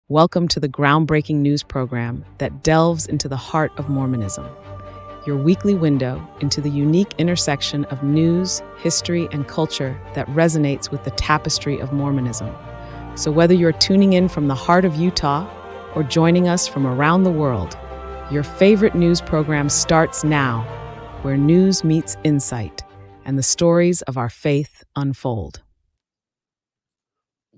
Welcome to the groundbreaking news program that delves into the heart of Mormonism, your weekly window into the unique intersection of news, history, and culture that resonates with the tapestry of Mormonism. So, whether you're tuning in from the heart of Utah or joining us from around the world, your favorite news program starts now, where news meets insight and the stories of our faith unfold.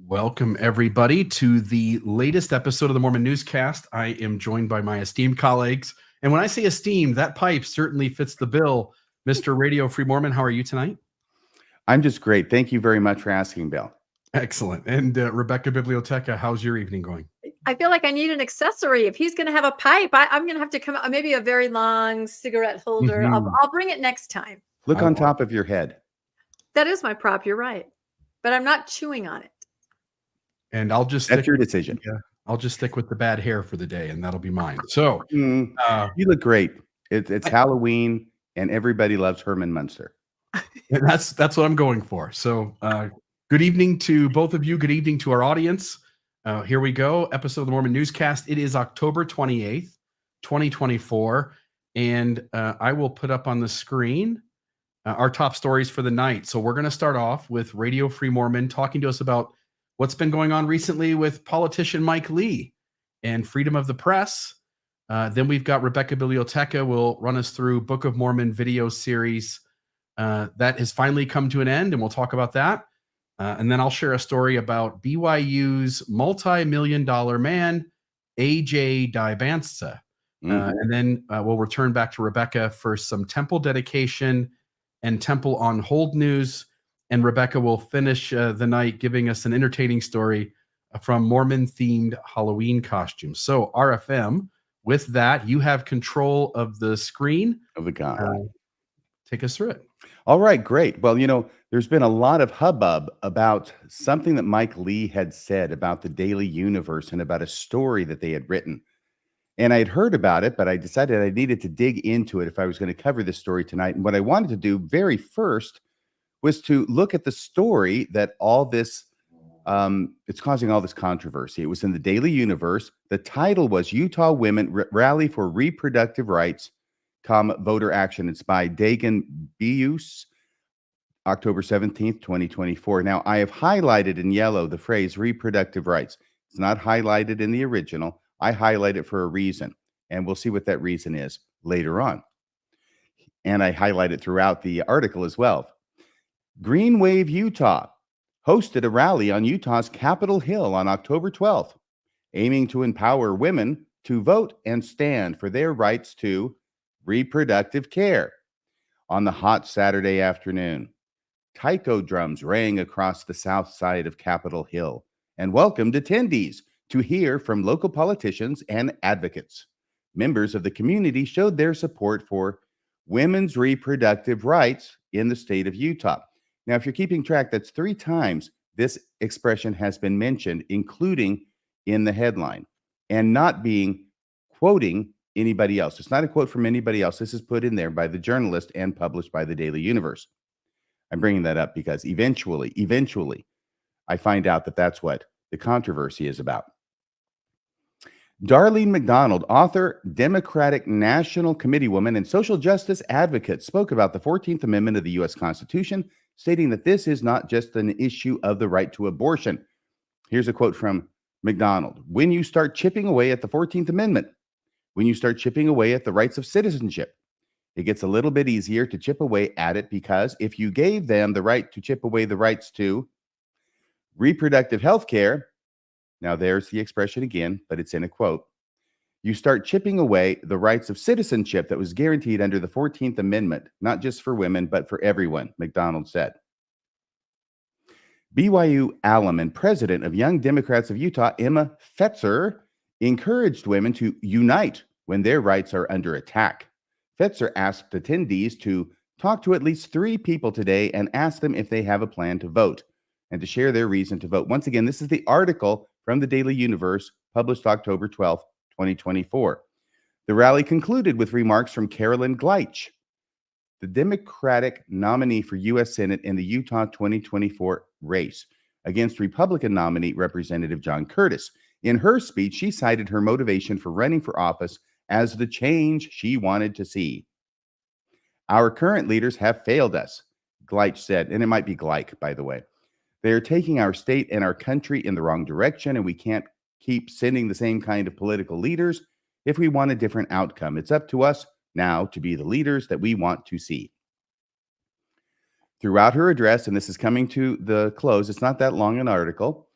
Welcome, everybody, to the latest episode of the Mormon Newscast. I am joined by my esteemed colleagues. And when I say esteemed, that pipe certainly fits the bill. Mr. Radio Free Mormon, how are you tonight? I'm just great. Thank you very much for asking, Bill. Excellent. And Rebecca Biblioteca, how's your evening going? I feel like I need an accessory. If he's going to have a pipe, I'm going to have to come out, maybe a very long cigarette holder. I'll bring it next time. Look on top of your head. That is my prop. You're right. But I'm not chewing on it. And I'll just That's your decision. I'll just stick with the bad hair for the day, and that'll be mine. So you look great. It's Halloween, and everybody loves Herman Munster. And that's what I'm going for. So good evening to both of you. Good evening to our audience. Here we go. Episode of the Mormon Newscast. It is October 28th, 2024. And I will put up on the screen our top stories for the night. So we're going to start off with Radio Free Mormon talking to us about what's been going on recently with politician Mike Lee and freedom of the press. Then we've got Rebecca Biblioteca will run us through Book of Mormon video series that has finally come to an end, and we'll talk about that. And then I'll share a story about BYU's multi-million-dollar man, AJ Dibansa. And then we'll return back to Rebecca for some temple dedication and temple on hold news. And Rebecca will finish the night giving us an entertaining story from Mormon-themed Halloween costumes. So RFM, with that, you have control of the screen. Of the guy. Take us through it. All right, great. Well, there's been a lot of hubbub about something that Mike Lee had said about the Daily Universe and about a story that they had written. And I had heard about it, but I decided I needed to dig into it if I was going to cover this story tonight. And what I wanted to do very first was to look at the story that all this, it's causing all this controversy. It was in the Daily Universe. The title was Utah Women Rally for Reproductive Rights, Voter Action. It's by Dagan Bius, October 17th, 2024. Now, I have highlighted in yellow the phrase reproductive rights. It's not highlighted in the original. I highlight it for a reason, and we'll see what that reason is later on. And I highlight it throughout the article as well. Green Wave Utah hosted a rally on Utah's Capitol Hill on October 12th, aiming to empower women to vote and stand for their rights to reproductive care. On the hot Saturday afternoon, taiko drums rang across the south side of Capitol Hill and welcomed attendees to hear from local politicians and advocates. Members of the community showed their support for women's reproductive rights in the state of Utah. Now, if you're keeping track, that's 3 times this expression has been mentioned, including in the headline, and not being quoting anybody else. It's not a quote from anybody else. This is put in there by the journalist and published by the Daily Universe. I'm bringing that up because eventually, I find out that that's what the controversy is about. Darlene McDonald, author, Democratic National Committee woman, and social justice advocate, spoke about the 14th Amendment of the U.S. Constitution, stating that this is not just an issue of the right to abortion. Here's a quote from McDonald. When you start chipping away at the 14th Amendment, when you start chipping away at the rights of citizenship, it gets a little bit easier to chip away at it, because if you gave them the right to chip away the rights to reproductive health care, now there's the expression again, but it's in a quote, you start chipping away the rights of citizenship that was guaranteed under the 14th Amendment, not just for women, but for everyone, McDonald said. BYU alum and president of Young Democrats of Utah, Emma Fetzer, encouraged women to unite when their rights are under attack. Fetzer asked attendees to talk to at least 3 people today and ask them if they have a plan to vote and to share their reason to vote. Once again, this is the article from the Daily Universe, published October 12th, 2024. The rally concluded with remarks from Carolyn Gleich, the Democratic nominee for U.S. Senate in the Utah 2024 race, against Republican nominee Representative John Curtis. In her speech, she cited her motivation for running for office as the change she wanted to see. Our current leaders have failed us, Gleich said, and it might be Gleich, by the way. They are taking our state and our country in the wrong direction, and we can't keep sending the same kind of political leaders if we want a different outcome. It's up to us now to be the leaders that we want to see. Throughout her address, and this is coming to the close, it's not that long an article.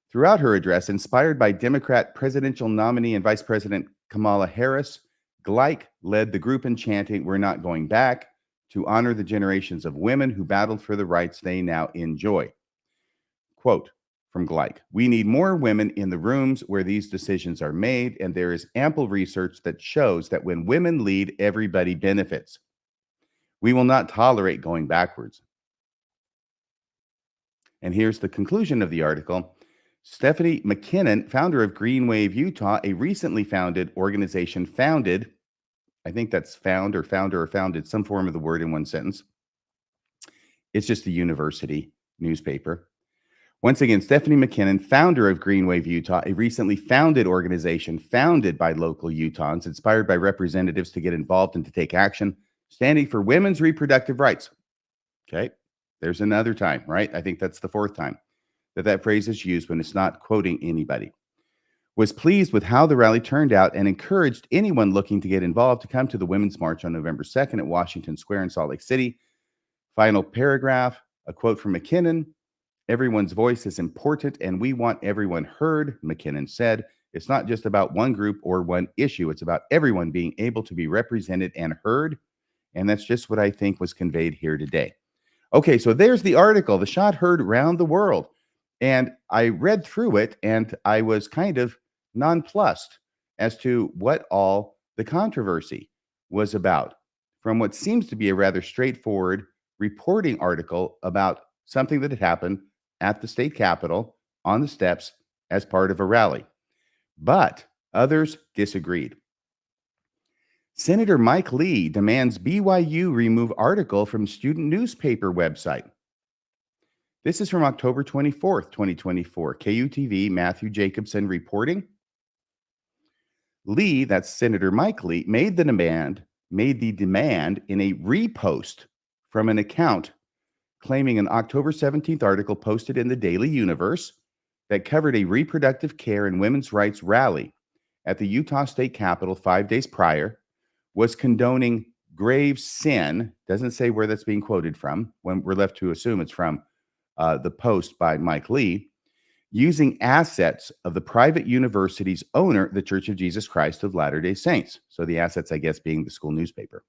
Throughout her address, inspired by Democrat presidential nominee and Vice President Kamala Harris, Gleich led the group in chanting, "We're not going back," to honor the generations of women who battled for the rights they now enjoy. Quote from Gleich, "We need more women in the rooms where these decisions are made, and there is ample research that shows that when women lead, everybody benefits. We will not tolerate going backwards." And here's the conclusion of the article. Stephanie McKinnon, founder of Green Wave Utah, a recently founded organization founded, I think that's founder or founded, some form of the word in one sentence. It's just a university newspaper. Once again, Stephanie McKinnon, founder of Green Wave Utah, a recently founded organization founded by local Utahns, inspired by representatives to get involved and to take action, standing for women's reproductive rights. Okay, there's another time, right? I think that's the fourth time that phrase is used when it's not quoting anybody. Was pleased with how the rally turned out and encouraged anyone looking to get involved to come to the Women's March on November 2nd at Washington Square in Salt Lake City. Final paragraph, a quote from McKinnon. "Everyone's voice is important and we want everyone heard," McKinnon said. "It's not just about one group or one issue. It's about everyone being able to be represented and heard." And that's just what I think was conveyed here today. Okay, so there's the article, The Shot Heard Around the World. And I read through it and I was kind of nonplussed as to what all the controversy was about, from what seems to be a rather straightforward reporting article about something that had happened at the state capitol on the steps as part of a rally. But others disagreed. Senator Mike Lee demands BYU remove article from student newspaper website. This is from October 24th, 2024. KUTV, Matthew Jacobson reporting. Lee, that's Senator Mike Lee, made the demand in a repost from an account claiming an October 17th article posted in the Daily Universe that covered a reproductive care and women's rights rally at the Utah State Capitol 5 days prior was condoning grave sin. Doesn't say where that's being quoted from, when we're left to assume it's from the post by Mike Lee, using assets of the private university's owner, the Church of Jesus Christ of Latter-day Saints. So the assets, I guess, being the school newspaper.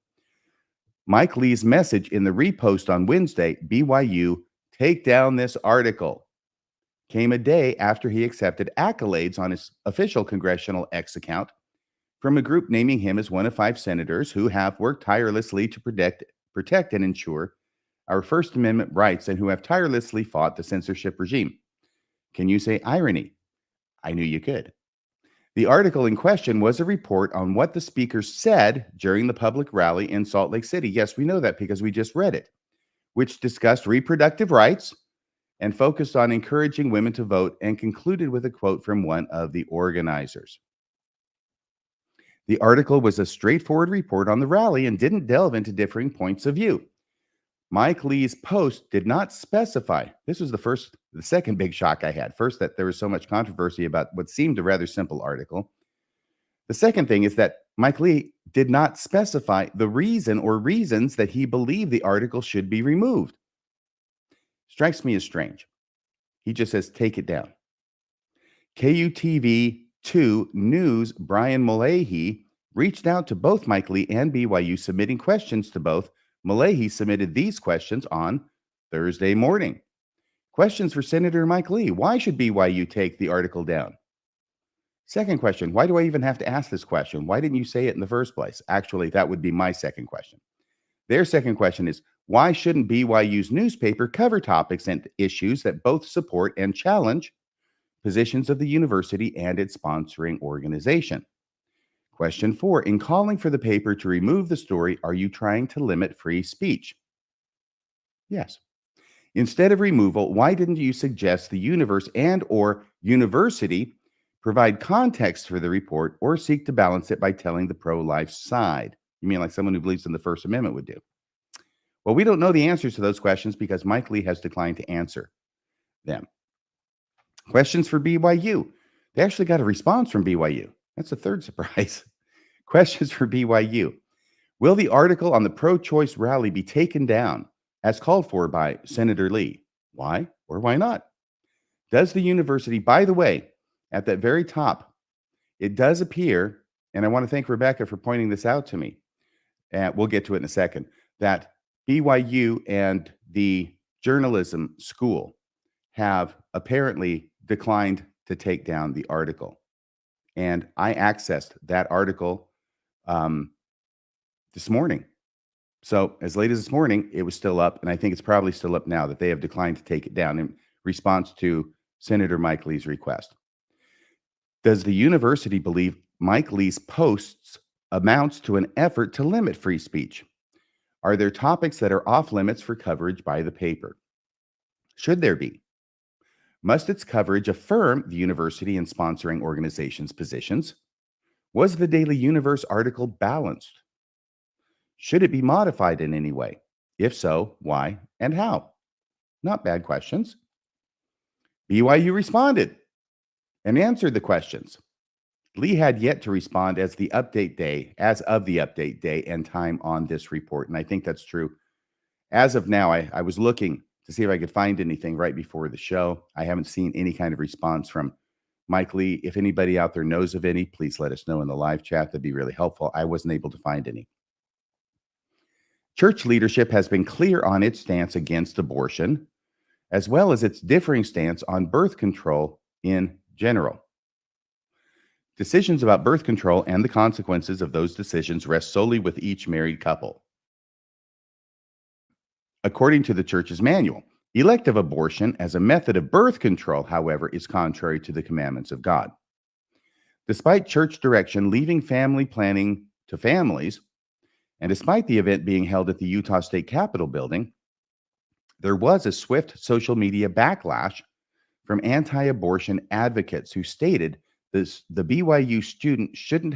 Mike Lee's message in the repost on Wednesday, BYU, take down this article, came a day after he accepted accolades on his official Congressional X account from a group naming him as one of 5 senators who have worked tirelessly to protect and ensure our First Amendment rights and who have tirelessly fought the censorship regime. Can you say irony? I knew you could. The article in question was a report on what the speaker said during the public rally in Salt Lake City. Yes, we know that because we just read it, which discussed reproductive rights and focused on encouraging women to vote and concluded with a quote from one of the organizers. The article was a straightforward report on the rally and didn't delve into differing points of view. Mike Lee's post did not specify. This was the second big shock I had. First, that there was so much controversy about what seemed a rather simple article. The second thing is that Mike Lee did not specify the reason or reasons that he believed the article should be removed. Strikes me as strange. He just says, take it down. KUTV 2 News' Brian Mullehy reached out to both Mike Lee and BYU, submitting questions to both. Mullehy submitted these questions on Thursday morning. Questions for Senator Mike Lee. Why should BYU take the article down? Second question, why do I even have to ask this question? Why didn't you say it in the first place? Actually, that would be my second question. Their second question is, why shouldn't BYU's newspaper cover topics and issues that both support and challenge positions of the university and its sponsoring organization? Question 4, in calling for the paper to remove the story, are you trying to limit free speech? Yes. Instead of removal, why didn't you suggest the universe and or university provide context for the report, or seek to balance it by telling the pro-life side? You mean like someone who believes in the First Amendment would do? Well, we don't know the answers to those questions because Mike Lee has declined to answer them. Questions for BYU. They actually got a response from BYU. That's the third surprise. Questions for BYU. Will the article on the pro-choice rally be taken down as called for by Senator Lee? Why or why not? Does the university, by the way, at that very top, it does appear, and I want to thank Rebecca for pointing this out to me, and we'll get to it in a second, that BYU and the journalism school have apparently declined to take down the article. And I accessed that article this morning. So as late as this morning, it was still up, and I think it's probably still up now, that they have declined to take it down in response to Senator Mike Lee's request. Does the university believe Mike Lee's posts amounts to an effort to limit free speech? Are there topics that are off limits for coverage by the paper? Should there be? Must its coverage affirm the university and sponsoring organizations' positions? Was the Daily Universe article balanced? Should it be modified in any way? If so, why and how? Not bad questions. BYU responded and answered the questions. Lee had yet to respond as of the update day and time on this report, and I think that's true. As of now, I was looking to see if I could find anything right before the show. I haven't seen any kind of response from Mike Lee. If anybody out there knows of any, please let us know in the live chat. That'd be really helpful. I wasn't able to find any. Church leadership has been clear on its stance against abortion, as well as its differing stance on birth control in general. Decisions about birth control and the consequences of those decisions rest solely with each married couple. According to the church's manual, elective abortion as a method of birth control, however, is contrary to the commandments of God. Despite church direction leaving family planning to families, and despite the event being held at the Utah State Capitol building, there was a swift social media backlash from anti-abortion advocates who stated the BYU student shouldn't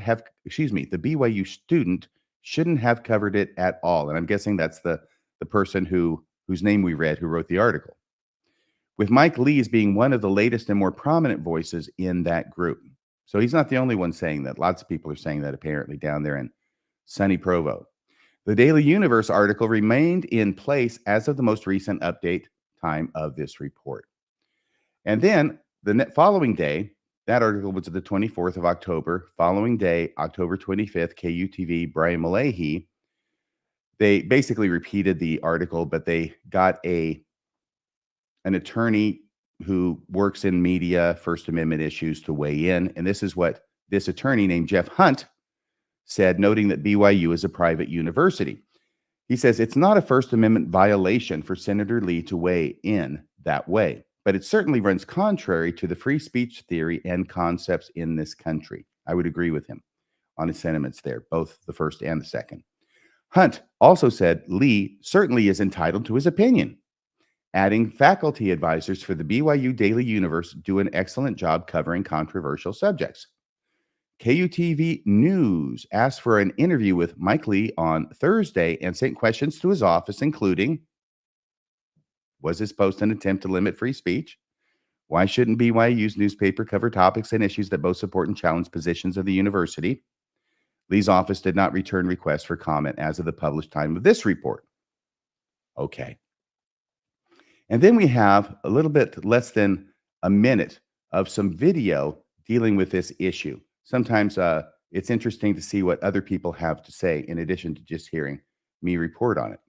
have covered it at all. And I'm guessing that's the person whose name we read, who wrote the article. With Mike Lee's being one of the latest and more prominent voices in that group. So he's not the only one saying that. Lots of people are saying that apparently down there in sunny Provo. The Daily Universe article remained in place as of the most recent update time of this report. And then the following day, that article was the 24th of October. Following day, October 25th, KUTV, Brian Malahy, they basically repeated the article, but they got an attorney who works in media, First Amendment issues to weigh in. And this is what this attorney named Jeff Hunt said, noting that BYU is a private university. He says it's not a First Amendment violation for Senator Lee to weigh in that way, but it certainly runs contrary to the free speech theory and concepts in this country. I would agree with him on his sentiments there, both the first and the second. Hunt also said Lee certainly is entitled to his opinion, adding faculty advisors for the BYU Daily Universe do an excellent job covering controversial subjects. KUTV News asked for an interview with Mike Lee on Thursday and sent questions to his office, including, was this post an attempt to limit free speech? Why shouldn't BYU's newspaper cover topics and issues that both support and challenge positions of the university? Lee's office did not return requests for comment as of the published time of this report. Okay. And then we have a little bit less than a minute of some video dealing with this issue. Sometimes it's interesting to see what other people have to say in addition to just hearing me report on it.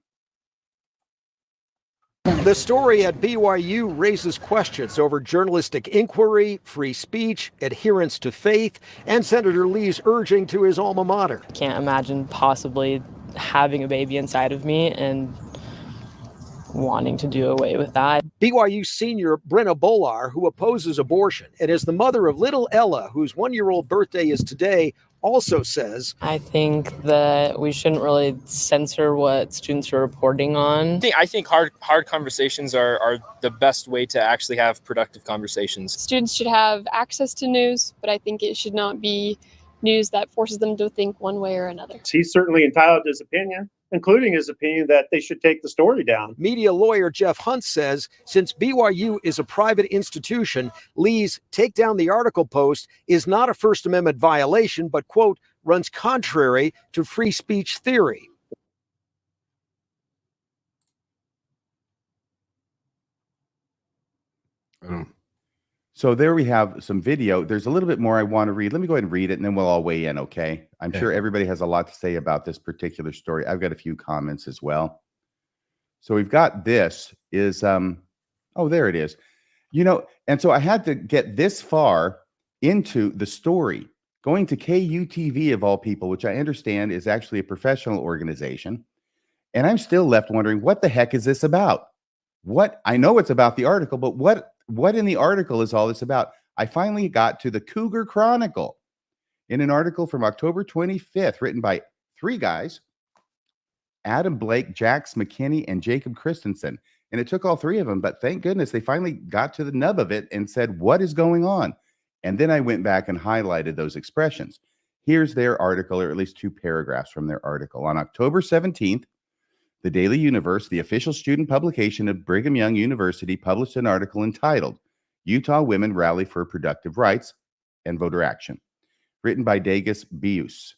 The story at BYU raises questions over journalistic inquiry, free speech, adherence to faith, and Senator Lee's urging to his alma mater. I can't imagine possibly having a baby inside of me and wanting to do away with that. BYU senior Brenna Bolar, who opposes abortion and is the mother of little Ella, whose 1-year-old birthday is today, also says, I think that we shouldn't really censor what students are reporting on. I think hard conversations are the best way to actually have productive conversations. Students should have access to news, but I think it should not be news that forces them to think one way or another. He's certainly entitled to his opinion, including his opinion that they should take the story down. Media lawyer Jeff Hunt says since BYU is a private institution, Lee's take down the article post is not a First Amendment violation, but, quote, runs contrary to free speech theory. So there we have some video. There's a little bit more I want to read. Let me go ahead and read it, and then we'll all weigh in, okay? I'm sure everybody has a lot to say about this particular story. I've got a few comments as well. So we've got this is, oh, there it is. You know, and so I had to get this far into the story, going to KUTV of all people, which I understand is actually a professional organization. And I'm still left wondering, what the heck is this about? What, I know it's about the article, but what in the article is all this about? I finally got to the Cougar Chronicle in an article from October 25th, written by three guys, Adam Blake, Jax McKinney, and Jacob Christensen. And it took all three of them, but thank goodness they finally got to the nub of it and said, what is going on? And then I went back and highlighted those expressions. Here's their article, or at least two paragraphs from their article. On October 17th, the Daily Universe, the official student publication of Brigham Young University, published an article entitled, Utah Women Rally for Productive Rights and Voter Action, written by Dagus Bius.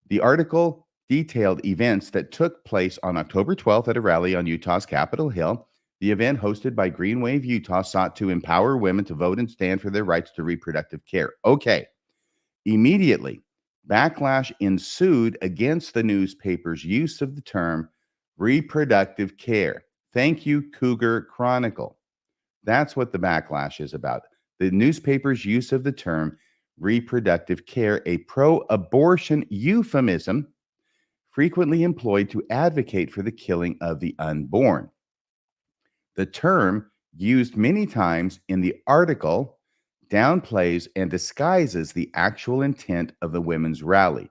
The article detailed events that took place on October 12th at a rally on Utah's Capitol Hill. The event, hosted by Green Wave Utah, sought to empower women to vote and stand for their rights to reproductive care. Okay. Immediately, backlash ensued against the newspaper's use of the term reproductive care. Thank you, Cougar Chronicle. That's what the backlash is about. The newspaper's use of the term reproductive care, a pro-abortion euphemism frequently employed to advocate for the killing of the unborn. The term, used many times in the article, downplays and disguises the actual intent of the women's rally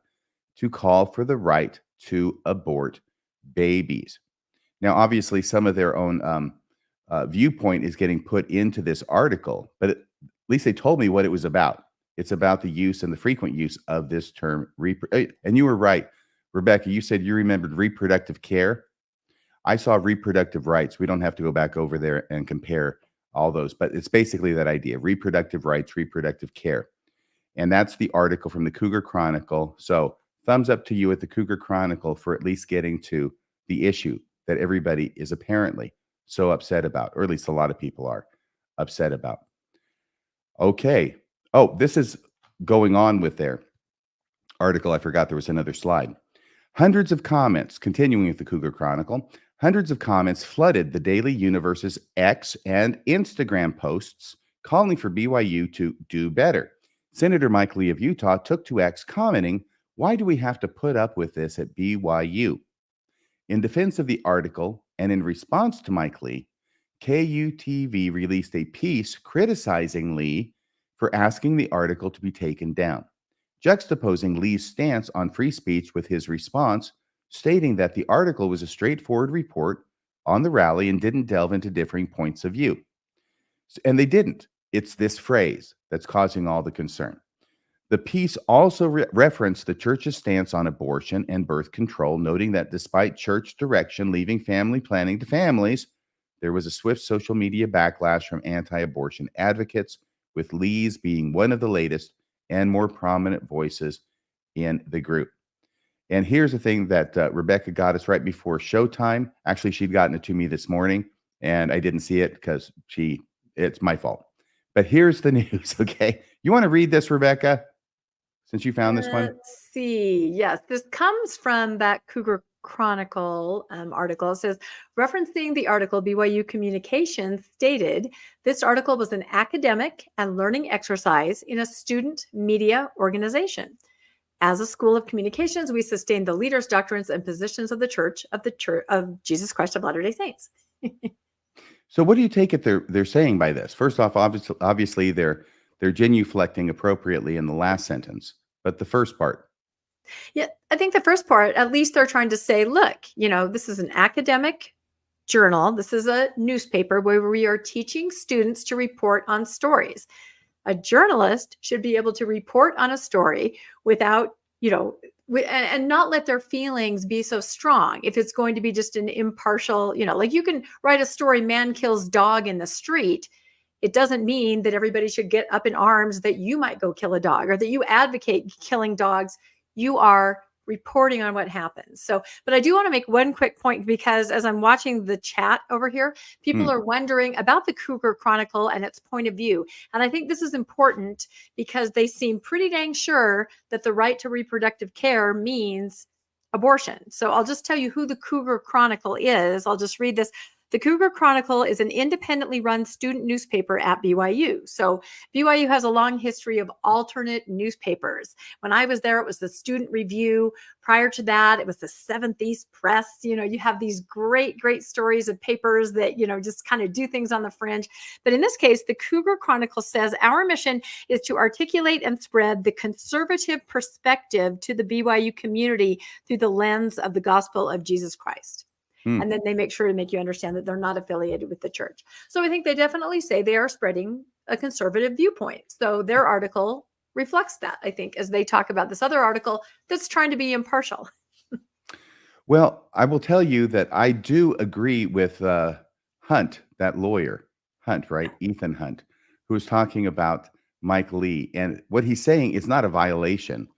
to call for the right to abort babies. Now, obviously, some of their own viewpoint is getting put into this article, but at least they told me what it was about. It's about the use and the frequent use of this term. And you were right, Rebecca. You said you remembered reproductive care. I saw reproductive rights. We don't have to go back over there and compare all those, but it's basically that idea: reproductive rights, reproductive care. And that's the article from the Cougar Chronicle. So thumbs up to you at the Cougar Chronicle for at least getting to the issue that everybody is apparently so upset about, or at least a lot of people are upset about. Okay. Oh, this is going on with their article. I forgot there was another slide. Hundreds of comments, continuing with the Cougar Chronicle, hundreds of comments flooded the Daily Universe's X and Instagram posts calling for BYU to do better. Senator Mike Lee of Utah took to X commenting, "Why do we have to put up with this at BYU?" In defense of the article and in response to Mike Lee, KUTV released a piece criticizing Lee for asking the article to be taken down, juxtaposing Lee's stance on free speech with his response, stating that the article was a straightforward report on the rally and didn't delve into differing points of view. And they didn't. It's this phrase that's causing all the concern. The piece also referenced the church's stance on abortion and birth control, noting that despite church direction leaving family planning to families, there was a swift social media backlash from anti-abortion advocates, with Lee's being one of the latest and more prominent voices in the group. And here's the thing that Rebecca got us right before showtime. Actually, she'd gotten it to me this morning, and I didn't see it because it's my fault. But here's the news, okay? You want to read this, Rebecca, since you found this one? Let's see. Yes, this comes from that Cougar Chronicle article. It says, referencing the article, BYU Communications stated, this article was an academic and learning exercise in a student media organization. As a school of communications, we sustain the leaders, doctrines, and positions of the Church of Jesus Christ of Latter-day Saints. So what do you take it they're saying by this? First off, obviously they're genuflecting appropriately in the last sentence, but the first part, Yeah, I think the first part, at least they're trying to say, look, this is an academic journal. This is a newspaper where we are teaching students to report on stories. A journalist should be able to report on a story without, and not let their feelings be so strong. If it's going to be just an impartial, like you can write a story, man kills dog in the street. It doesn't mean that everybody should get up in arms that you might go kill a dog or that you advocate killing dogs. You are reporting on what happens. So, but I do want to make one quick point, because as I'm watching the chat over here, people are wondering about the Cougar Chronicle and its point of view. And I think this is important because they seem pretty dang sure that the right to reproductive care means abortion. So I'll just tell you who the Cougar Chronicle is. I'll just read this. The Cougar Chronicle is an independently run student newspaper at BYU. So BYU has a long history of alternate newspapers. When I was there, it was the Student Review. Prior to that, it was the Seventh East Press. You have these great, great stories of papers that, just kind of do things on the fringe. But in this case, the Cougar Chronicle says our mission is to articulate and spread the conservative perspective to the BYU community through the lens of the gospel of Jesus Christ. And then they make sure to make you understand that they're not affiliated with the church. So I think they definitely say they are spreading a conservative viewpoint. So their article reflects that, I think, as they talk about this other article that's trying to be impartial. Well, I will tell you that I do agree with Hunt, that lawyer, Hunt, right? Ethan Hunt, who was talking about Mike Lee. And what he's saying is not a violation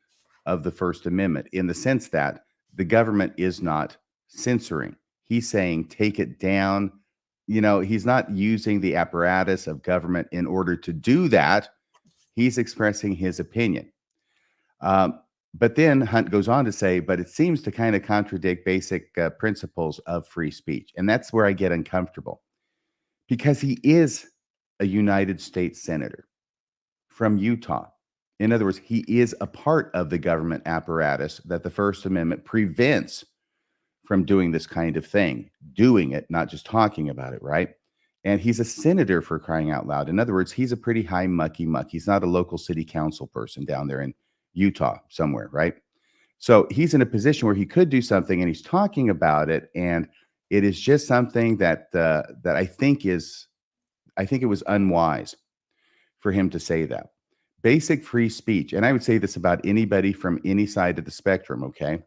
of the First Amendment in the sense that the government is not censoring. He's saying, take it down. He's not using the apparatus of government in order to do that. He's expressing his opinion. But then Hunt goes on to say, but it seems to kind of contradict basic principles of free speech. And that's where I get uncomfortable, because he is a United States senator from Utah. In other words, he is a part of the government apparatus that the First Amendment prevents from doing this kind of thing, doing it, not just talking about it, right? And he's a senator, for crying out loud. In other words, he's a pretty high mucky muck. He's not a local city council person down there in Utah somewhere, right? So he's in a position where he could do something, and he's talking about it, and it is just something that I think it was unwise for him to say that. Basic free speech, and I would say this about anybody from any side of the spectrum, okay?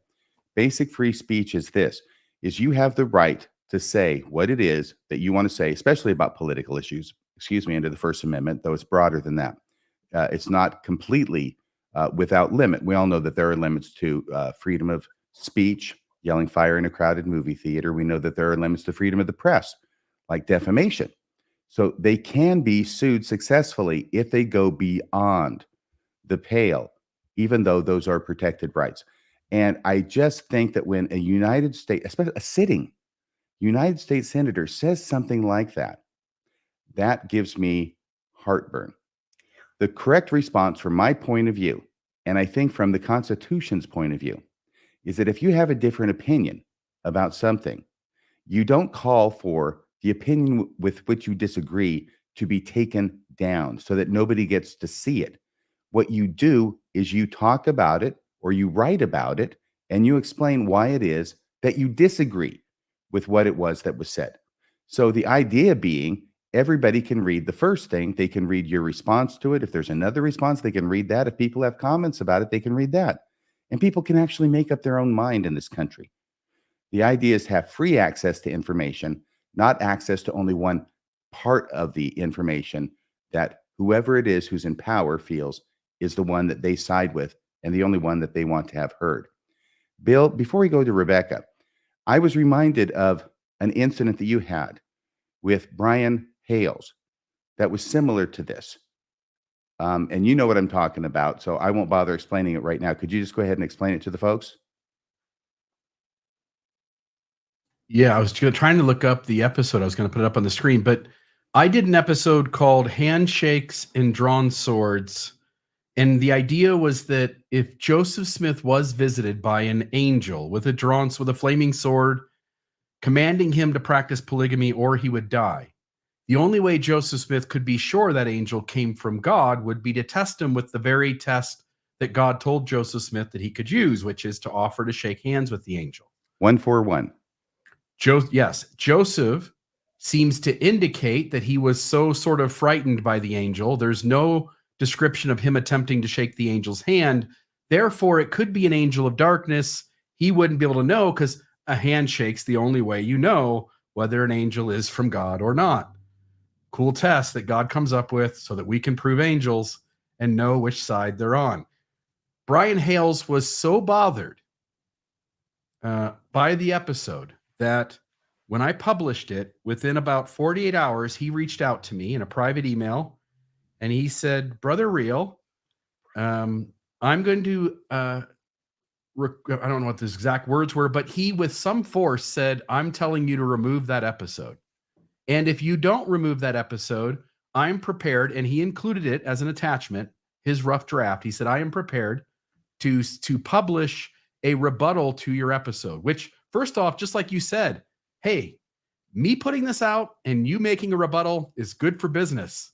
Basic free speech is you have the right to say what it is that you want to say, especially about political issues, under the First Amendment, though it's broader than that. It's not completely without limit. We all know that there are limits to freedom of speech, yelling fire in a crowded movie theater. We know that there are limits to freedom of the press, like defamation. So they can be sued successfully if they go beyond the pale, even though those are protected rights. And I just think that when a United States, especially a sitting United States senator, says something like that, that gives me heartburn. The correct response from my point of view, and I think from the Constitution's point of view, is that if you have a different opinion about something, you don't call for the opinion with which you disagree to be taken down so that nobody gets to see it. What you do is you talk about it, or you write about it, and you explain why it is that you disagree with what it was that was said. So the idea being, everybody can read the first thing. They can read your response to it. If there's another response, they can read that. If people have comments about it, they can read that. And people can actually make up their own mind in this country. The idea is to have free access to information, not access to only one part of the information that whoever it is who's in power feels is the one that they side with and the only one that they want to have heard. Bill, before we go to Rebecca, I was reminded of an incident that you had with Brian Hales that was similar to this. And you know what I'm talking about, so I won't bother explaining it right now. Could you just go ahead and explain it to the folks? Yeah, I was trying to look up the episode. I was going to put it up on the screen, but I did an episode called Handshakes and Drawn Swords. And the idea was that if Joseph Smith was visited by an angel with a flaming sword, commanding him to practice polygamy or he would die, the only way Joseph Smith could be sure that angel came from God would be to test him with the very test that God told Joseph Smith that he could use, which is to offer to shake hands with the angel. 141. Yes, Joseph seems to indicate that he was so sort of frightened by the angel. There's no description of him attempting to shake the angel's hand. Therefore, it could be an angel of darkness. He wouldn't be able to know because a handshake's the only way you know whether an angel is from God or not. Cool test that God comes up with so that we can prove angels and know which side they're on. Brian Hales was so bothered by the episode that when I published it, within about 48 hours, he reached out to me in a private email and he said, Brother Real, I'm going to, I don't know what the exact words were, but he with some force said, I'm telling you to remove that episode. And if you don't remove that episode, I'm prepared, and he included it as an attachment, his rough draft. He said, I am prepared to publish a rebuttal to your episode, which, first off, just like you said, hey, me putting this out and you making a rebuttal is good for business.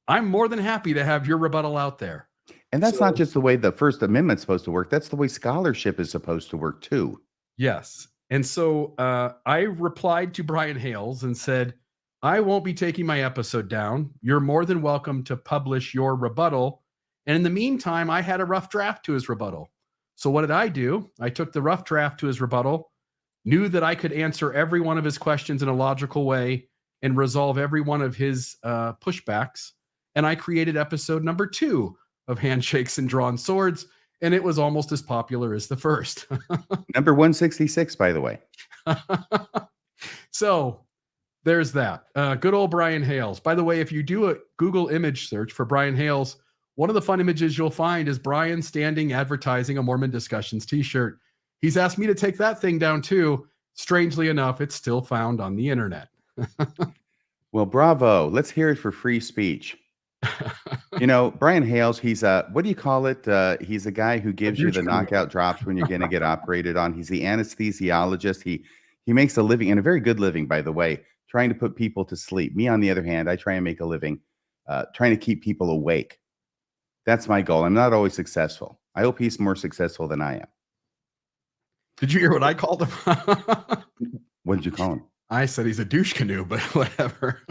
I'm more than happy to have your rebuttal out there. And that's not just the way the First Amendment's supposed to work. That's the way scholarship is supposed to work too. Yes. And so I replied to Brian Hales and said, I won't be taking my episode down. You're more than welcome to publish your rebuttal. And in the meantime, I had a rough draft to his rebuttal. So what did I do? I took the rough draft to his rebuttal, knew that I could answer every one of his questions in a logical way and resolve every one of his pushbacks. And I created episode number 2 of Handshakes and Drawn Swords, and it was almost as popular as the first. Number 166, by the way. So there's that. Good old Brian Hales. By the way, if you do a Google image search for Brian Hales, one of the fun images you'll find is Brian standing advertising a Mormon Discussions t-shirt. He's asked me to take that thing down too. Strangely enough, it's still found on the internet. Well, bravo. Let's hear it for free speech. You know, Brian Hales, he's what do you call it? He's a guy who gives you the knockout drops when you're going to get operated on. He's the anesthesiologist. He makes a living, and a very good living, by the way, trying to put people to sleep. Me, on the other hand, I try and make a living trying to keep people awake. That's my goal. I'm not always successful. I hope he's more successful than I am. Did you hear what I called him? What did you call him? I said he's a douche canoe, but whatever.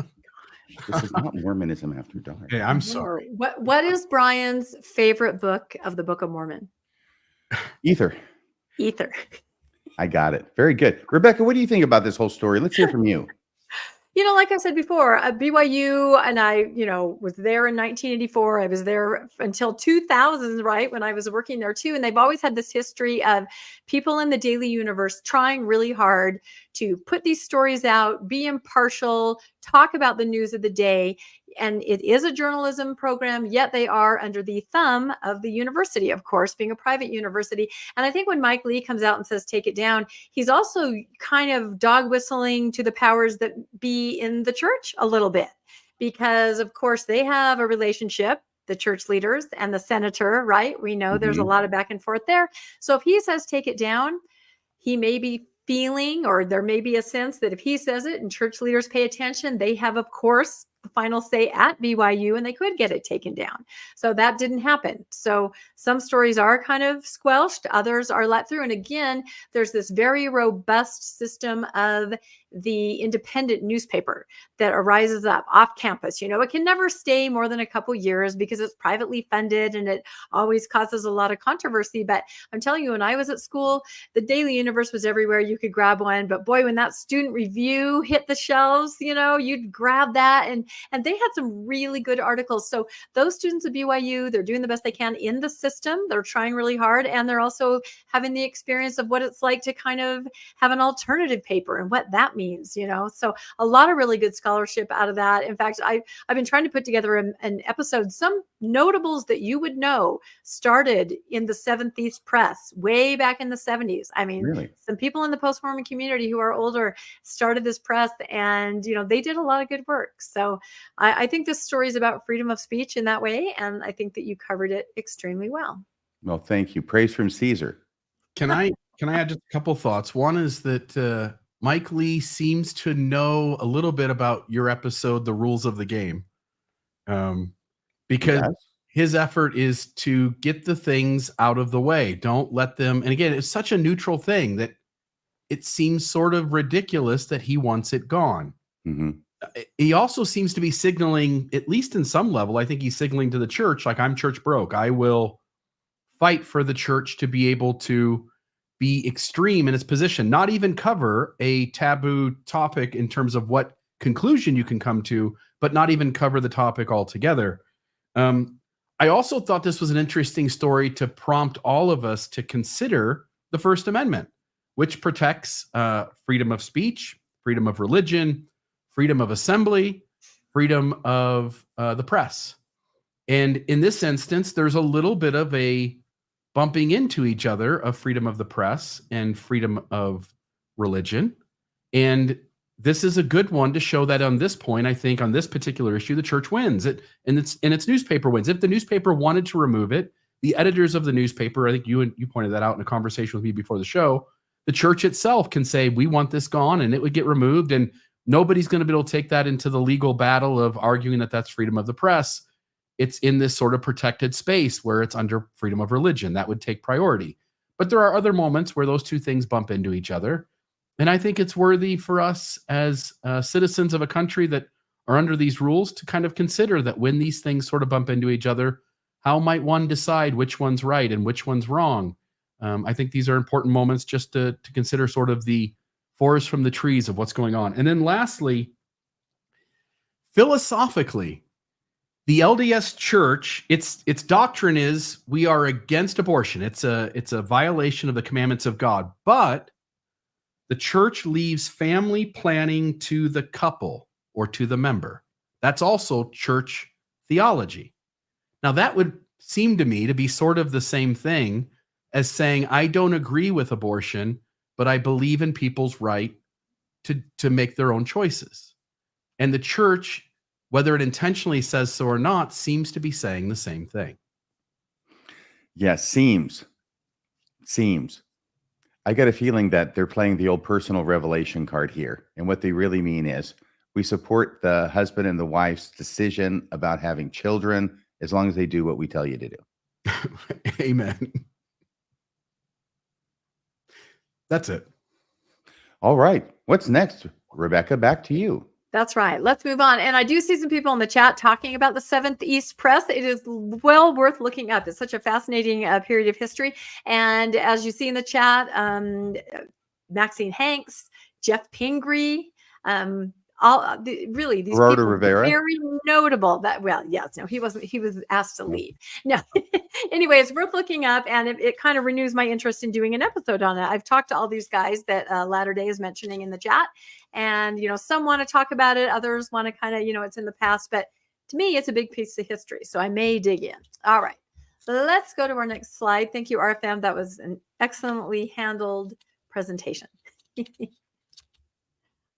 This is not Mormonism After Dark. Hey, I'm sorry. What is Brian's favorite book of the Book of Mormon? Ether. Ether. I got it. Very good. Rebecca, what do you think about this whole story? Let's hear from you. You know, like I said before, BYU, and I, was there in 1984. I was there until 2000, right, when I was working there too. And they've always had this history of people in the daily universe trying really hard to put these stories out, be impartial, talk about the news of the day. And it is a journalism program, yet they are under the thumb of the university, of course, being a private university. And I think when Mike Lee comes out and says, take it down, he's also kind of dog whistling to the powers that be in the church a little bit, because of course they have a relationship, the church leaders and the senator, right? We know there's a lot of back and forth there. So if he says, take it down, he may be feeling, or there may be a sense that if he says it and church leaders pay attention, they have, of course, the final say at BYU, and they could get it taken down. So that didn't happen. So some stories are kind of squelched, others are let through. And again, there's this very robust system of the independent newspaper that arises up off campus. It can never stay more than a couple years because it's privately funded and it always causes a lot of controversy. But I'm telling you, when I was at school, the Daily Universe was everywhere. You could grab one, but boy, when that student review hit the shelves, you'd grab that, and they had some really good articles. So those students at BYU, they're doing the best they can in the system. They're trying really hard, and they're also having the experience of what it's like to kind of have an alternative paper and what that means. So a lot of really good scholarship out of that. In fact, I've been trying to put together an episode. Some notables that you would know started in the Seventh East Press way back in the 70s. I mean, really? Some people in the post-Mormon community who are older started this press, and they did a lot of good work. So I think this story is about freedom of speech in that way, and I think that you covered it extremely well. Well, thank you. Praise from Caesar. Can I add just a couple thoughts? One is that Mike Lee seems to know a little bit about your episode, The Rules of the Game, because his effort is to get the things out of the way. Don't let them. And again, it's such a neutral thing that it seems sort of ridiculous that he wants it gone. Mhm. He also seems to be signaling, at least in some level, I think he's signaling to the church, like, I'm church broke. I will fight for the church to be able to be extreme in its position, not even cover a taboo topic in terms of what conclusion you can come to, but not even cover the topic altogether. I also thought this was an interesting story to prompt all of us to consider the First Amendment, which protects freedom of speech, freedom of religion, freedom of assembly, freedom of the press. And in this instance, there's a little bit of a bumping into each other of freedom of the press and freedom of religion. And this is a good one to show that on this point, I think on this particular issue, the church wins. And its newspaper wins. If the newspaper wanted to remove it, the editors of the newspaper, I think you pointed that out in a conversation with me before the show, the church itself can say, we want this gone, and it would get removed. And nobody's going to be able to take that into the legal battle of arguing that that's freedom of the press. It's in this sort of protected space where it's under freedom of religion. That would take priority. But there are other moments where those two things bump into each other. And I think it's worthy for us as citizens of a country that are under these rules to kind of consider that when these things sort of bump into each other, how might one decide which one's right and which one's wrong? I think these are important moments just to consider sort of the forest from the trees of what's going on. And then lastly, philosophically, the LDS Church, its doctrine is we are against abortion. It's a violation of the commandments of God. But the church leaves family planning to the couple or to the member. That's also church theology. Now, that would seem to me to be sort of the same thing as saying, I don't agree with abortion, but I believe in people's right to make their own choices. And the church, whether it intentionally says so or not, seems to be saying the same thing. Yes, seems. I got a feeling that they're playing the old personal revelation card here. And what they really mean is we support the husband and the wife's decision about having children as long as they do what we tell you to do. Amen. That's it. All right. What's next? Rebecca, back to you. That's right. Let's move on. And I do see some people in the chat talking about the Seventh East Press. It is well worth looking up. It's such a fascinating period of history. And as you see in the chat, Maxine Hanks, Jeff Pingree, really these Gerardo people Rivera. very notable. He wasn't. He was asked to leave. No. Anyway, it's worth looking up, and it kind of renews my interest in doing an episode on it. I've talked to all these guys that Latter Day is mentioning in the chat, and some want to talk about it, others want to kind of it's in the past, but to me it's a big piece of history, so I may dig in. All right, let's go to our next slide. Thank you, RFM. That was an excellently handled presentation.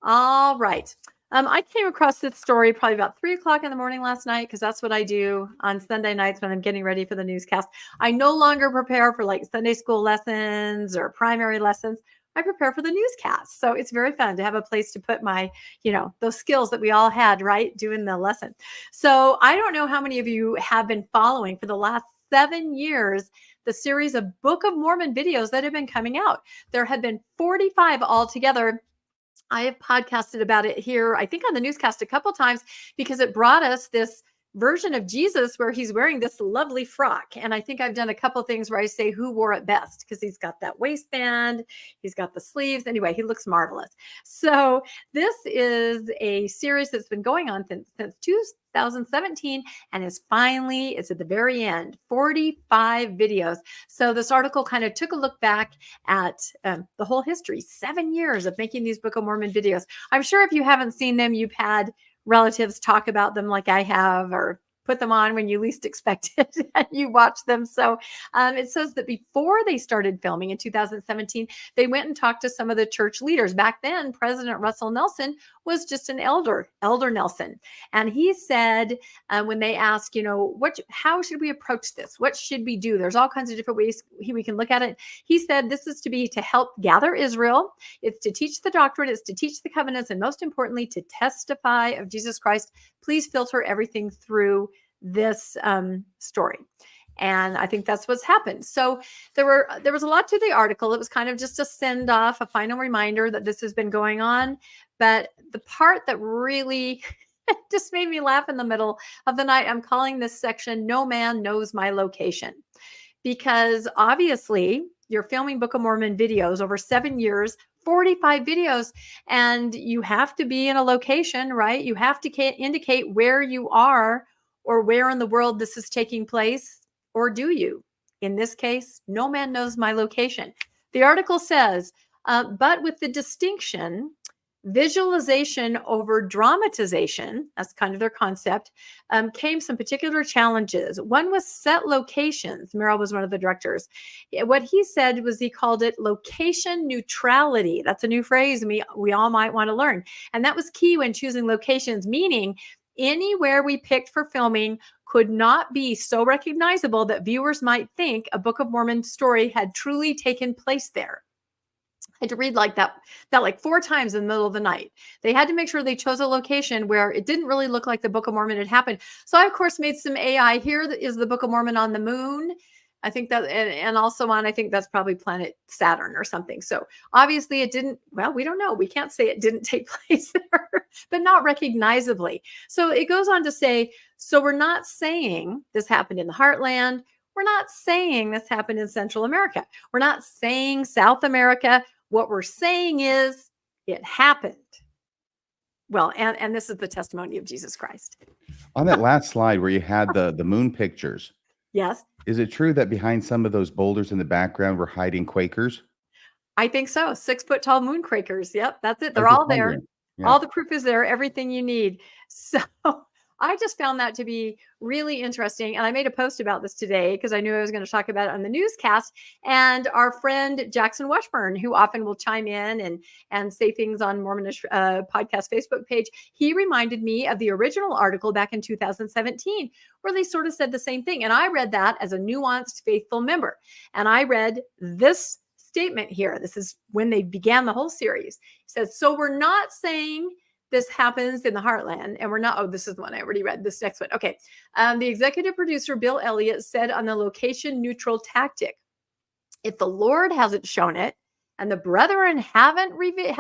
All right. I came across this story probably about 3 o'clock in the morning last night, because that's what I do on Sunday nights when I'm getting ready for the newscast. I no longer prepare for like Sunday school lessons or primary lessons. I prepare for the newscast. So it's very fun to have a place to put my, those skills that we all had, right, doing the lesson. So I don't know how many of you have been following for the last 7 years the series of Book of Mormon videos that have been coming out. There have been 45 altogether. I have podcasted about it here, I think on the newscast a couple times, because it brought us this version of Jesus where he's wearing this lovely frock. And I think I've done a couple things where I say who wore it best, because he's got that waistband, he's got the sleeves. Anyway, he looks marvelous. So this is a series that's been going on since 2017 and it's at the very end, 45 videos. So this article kind of took a look back at the whole history, 7 years of making these Book of Mormon videos. I'm sure if you haven't seen them, you've had relatives talk about them like I have, or put them on when you least expect it and you watch them. So it says that before they started filming in 2017, they went and talked to some of the church leaders. Back then, President Russell Nelson was just an elder Nelson. And he said, when they asked, how should we approach this? What should we do? There's all kinds of different ways we can look at it. He said, this is to help gather Israel. It's to teach the doctrine. It's to teach the covenants. And most importantly, to testify of Jesus Christ. Please filter everything through this story. And I think that's what's happened. So there was a lot to the article. It was kind of just a send off, a final reminder that this has been going on. But the part that really just made me laugh in the middle of the night, I'm calling this section, "No Man Knows My Location." Because obviously you're filming Book of Mormon videos over 7 years, 45 videos, and you have to be in a location, right? You have to indicate where you are or where in the world this is taking place. Or do you? In this case, no man knows my location. The article says, but with the distinction, visualization over dramatization, that's kind of their concept, came some particular challenges. One was set locations. Merrill was one of the directors. What he said was he called it location neutrality. That's a new phrase we all might want to learn. And that was key when choosing locations, meaning anywhere we picked for filming could not be so recognizable that viewers might think a Book of Mormon story had truly taken place there. I had to read like that like 4 times in the middle of the night. They had to make sure they chose a location where it didn't really look like the Book of Mormon had happened. So I, of course, made some AI. Here is the Book of Mormon on the moon. I think that, and also on, I think that's probably planet Saturn or something. So obviously it didn't, well, we don't know. We can't say it didn't take place there, but not recognizably. So it goes on to say, so we're not saying this happened in the heartland. We're not saying this happened in Central America. We're not saying South America. What we're saying is it happened. Well, and this is the testimony of Jesus Christ. On that last slide where you had the moon pictures. Yes. Is it true that behind some of those boulders in the background were hiding Quakers? I think so. 6 foot tall moon Quakers. Yep, that's it. They're all there. Yeah. All the proof is there. Everything you need. So I just found that to be really interesting. And I made a post about this today because I knew I was going to talk about it on the newscast. And our friend Jackson Washburn, who often will chime in and say things on Mormonish podcast Facebook page, he reminded me of the original article back in 2017, where they sort of said the same thing. And I read that as a nuanced, faithful member. And I read this statement here. This is when they began the whole series. He says, so we're not saying this happens in the heartland, and we're not, oh, this is the one I already read, this next one. Okay. The executive producer, Bill Elliott, said on the location neutral tactic, if the Lord hasn't shown it and the brethren haven't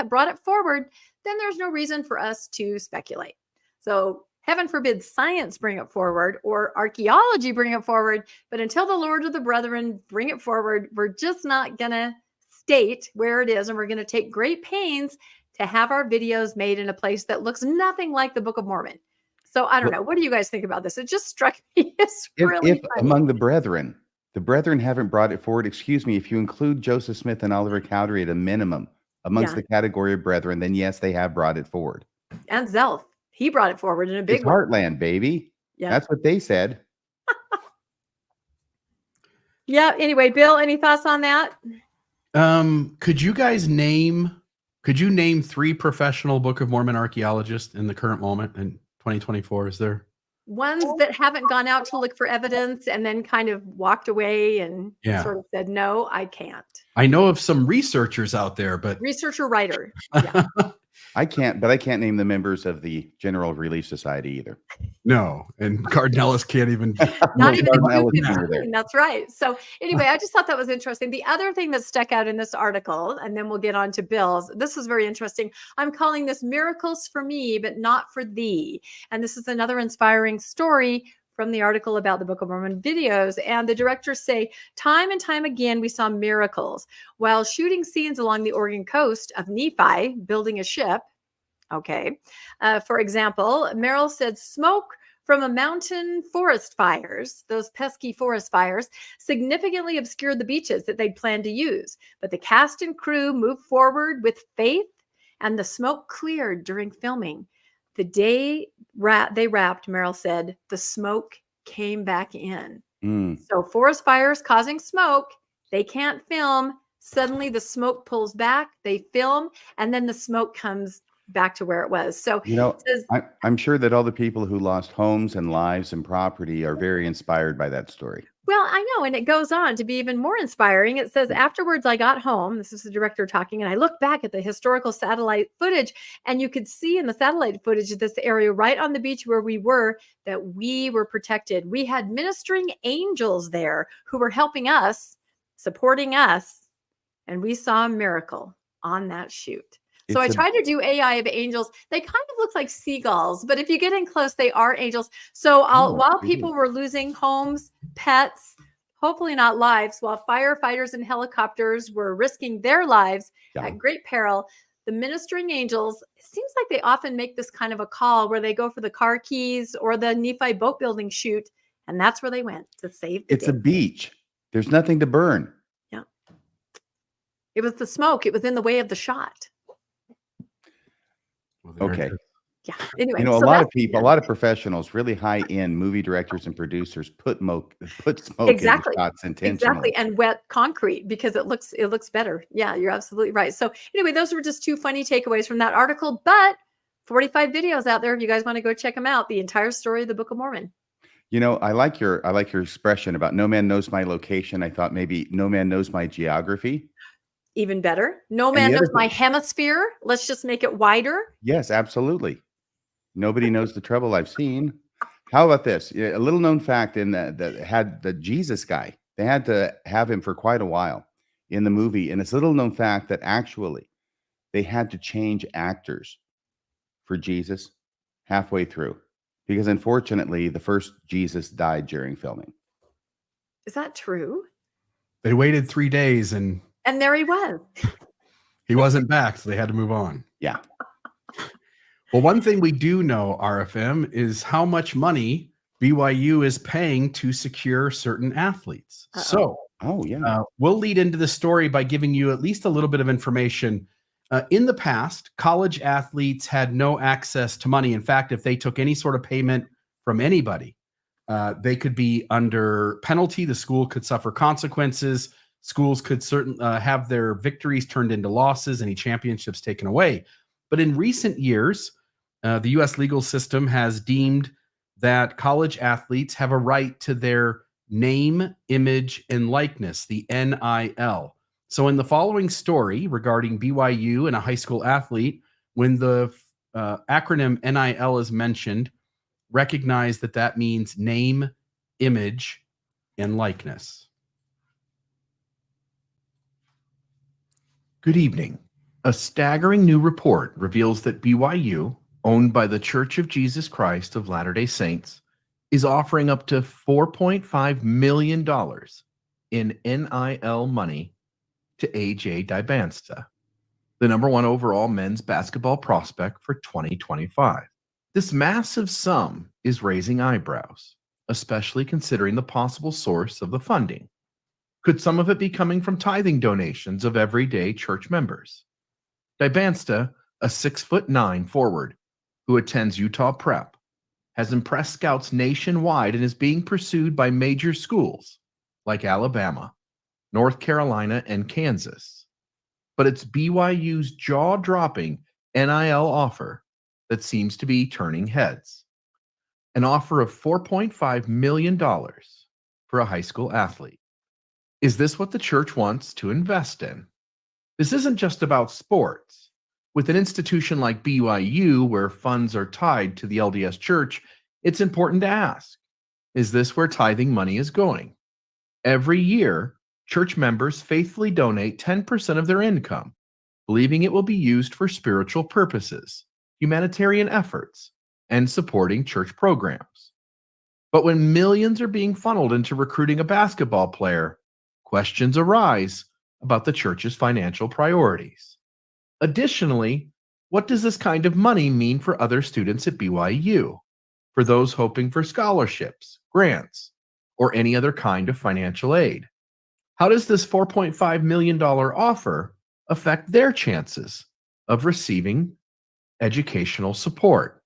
brought it forward, then there's no reason for us to speculate. So heaven forbid science bring it forward or archaeology bring it forward, but until the Lord or the brethren bring it forward, we're just not going to state where it is, and we're going to take great pains to have our videos made in a place that looks nothing like the Book of Mormon. So I don't know. What do you guys think about this? It just struck me as really if among the brethren haven't brought it forward, excuse me, if you include Joseph Smith and Oliver Cowdery at a minimum amongst the category of brethren, then yes, they have brought it forward. And Zelf, he brought it forward in a big way. Heartland, baby. Yeah. That's what they said. Yeah. Anyway, Bill, any thoughts on that? Could you name 3 professional Book of Mormon archaeologists in the current moment in 2024? Is there ones that haven't gone out to look for evidence and then kind of walked away and sort of said, no, I can't? I know of some researchers out there, but researcher writer. Yeah. I can't name the members of the General Relief Society either. No, and Cardinellis can't even. Not even. That's right. So anyway, I just thought that was interesting. The other thing that stuck out in this article, and then we'll get on to Bill's. This was very interesting. I'm calling this "Miracles for Me, but Not for Thee," and this is another inspiring story from the article about the Book of Mormon videos. And the directors say, time and time again, we saw miracles while shooting scenes along the Oregon coast of Nephi, building a ship. Okay. For example, Merrill said smoke from a mountain forest fires, those pesky forest fires, significantly obscured the beaches that they'd planned to use. But the cast and crew moved forward with faith, and the smoke cleared during filming. The day they wrapped, Merrill said, the smoke came back in. So forest fires causing smoke, they can't film. Suddenly the smoke pulls back, they film, and then the smoke comes back to where it was. So, I'm sure that all the people who lost homes and lives and property are very inspired by that story. Well, I know. And it goes on to be even more inspiring. It says, afterwards, I got home. This is the director talking. And I looked back at the historical satellite footage, and you could see in the satellite footage of this area right on the beach where we were that we were protected. We had ministering angels there who were helping us, supporting us. And we saw a miracle on that shoot. So I tried to do AI of angels. They kind of look like seagulls, but if you get in close, they are angels. So while people were losing homes, pets, hopefully not lives, while firefighters and helicopters were risking their lives at great peril, the ministering angels, it seems like they often make this kind of a call where they go for the car keys or the Nephi boat building shoot, and that's where they went to save the It's day. a beach. There's nothing to burn. Yeah. It was the smoke. It was in the way of the shot. Okay. Yeah. Anyway, You know, a lot of people, a lot of professionals, really high-end movie directors and producers put smoke in the shots intentionally. Exactly. And wet concrete because it looks better. Yeah, you're absolutely right. So anyway, those were just two funny takeaways from that article, but 45 videos out there if you guys want to go check them out. The entire story of the Book of Mormon. You know, I like your expression about no man knows my location. I thought maybe no man knows my geography. Even better. No man knows my hemisphere. Let's just make it wider. Yes, absolutely. Nobody knows the trouble I've seen. How about this? A little known fact in that had the Jesus guy. They had to have him for quite a while in the movie. And it's a little known fact that actually they had to change actors for Jesus halfway through because unfortunately the first Jesus died during filming. Is that true? They waited 3 days and there he was. He wasn't back, so they had to move on. Yeah. Well, one thing we do know, RFM, is how much money BYU is paying to secure certain athletes. So, we'll lead into the story by giving you at least a little bit of information. In the past, college athletes had no access to money. In fact, if they took any sort of payment from anybody, they could be under penalty. The school could suffer consequences. Schools could have their victories turned into losses, any championships taken away. But in recent years, the U.S. legal system has deemed that college athletes have a right to their name, image, and likeness, the NIL. So in the following story regarding BYU and a high school athlete, when the acronym NIL is mentioned, recognize that that means name, image, and likeness. Good evening. A staggering new report reveals that BYU, owned by the Church of Jesus Christ of Latter-day Saints, is offering up to $4.5 million in NIL money to AJ Dybansta, the #1 overall men's basketball prospect for 2025. This massive sum is raising eyebrows, especially considering the possible source of the funding. Could some of it be coming from tithing donations of everyday church members? Dybansta, a 6'9" forward who attends Utah Prep, has impressed scouts nationwide and is being pursued by major schools like Alabama, North Carolina, and Kansas. But it's BYU's jaw-dropping NIL offer that seems to be turning heads. An offer of $4.5 million for a high school athlete. Is this what the church wants to invest in? This isn't just about sports. With an institution like BYU, where funds are tied to the LDS Church, it's important to ask, is this where tithing money is going? Every year, church members faithfully donate 10% of their income, believing it will be used for spiritual purposes, humanitarian efforts, and supporting church programs. But when millions are being funneled into recruiting a basketball player, questions arise about the church's financial priorities. Additionally, what does this kind of money mean for other students at BYU, for those hoping for scholarships, grants, or any other kind of financial aid? How does this $4.5 million offer affect their chances of receiving educational support?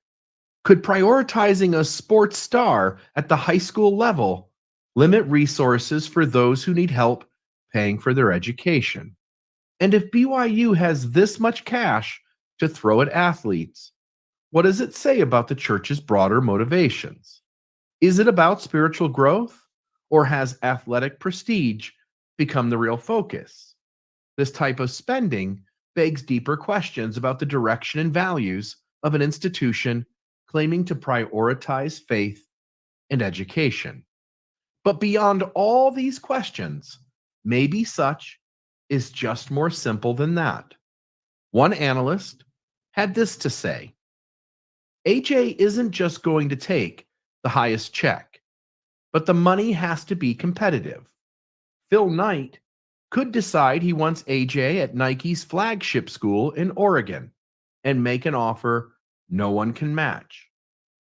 Could prioritizing a sports star at the high school level limit resources for those who need help paying for their education? And if BYU has this much cash to throw at athletes, what does it say about the church's broader motivations? Is it about spiritual growth, Or has athletic prestige become the real focus? This type of spending begs deeper questions about the direction and values of an institution claiming to prioritize faith and education. But beyond all these questions, maybe such is just more simple than that. One analyst had this to say: AJ isn't just going to take the highest check, but the money has to be competitive. Phil Knight could decide he wants AJ at Nike's flagship school in Oregon and make an offer no one can match.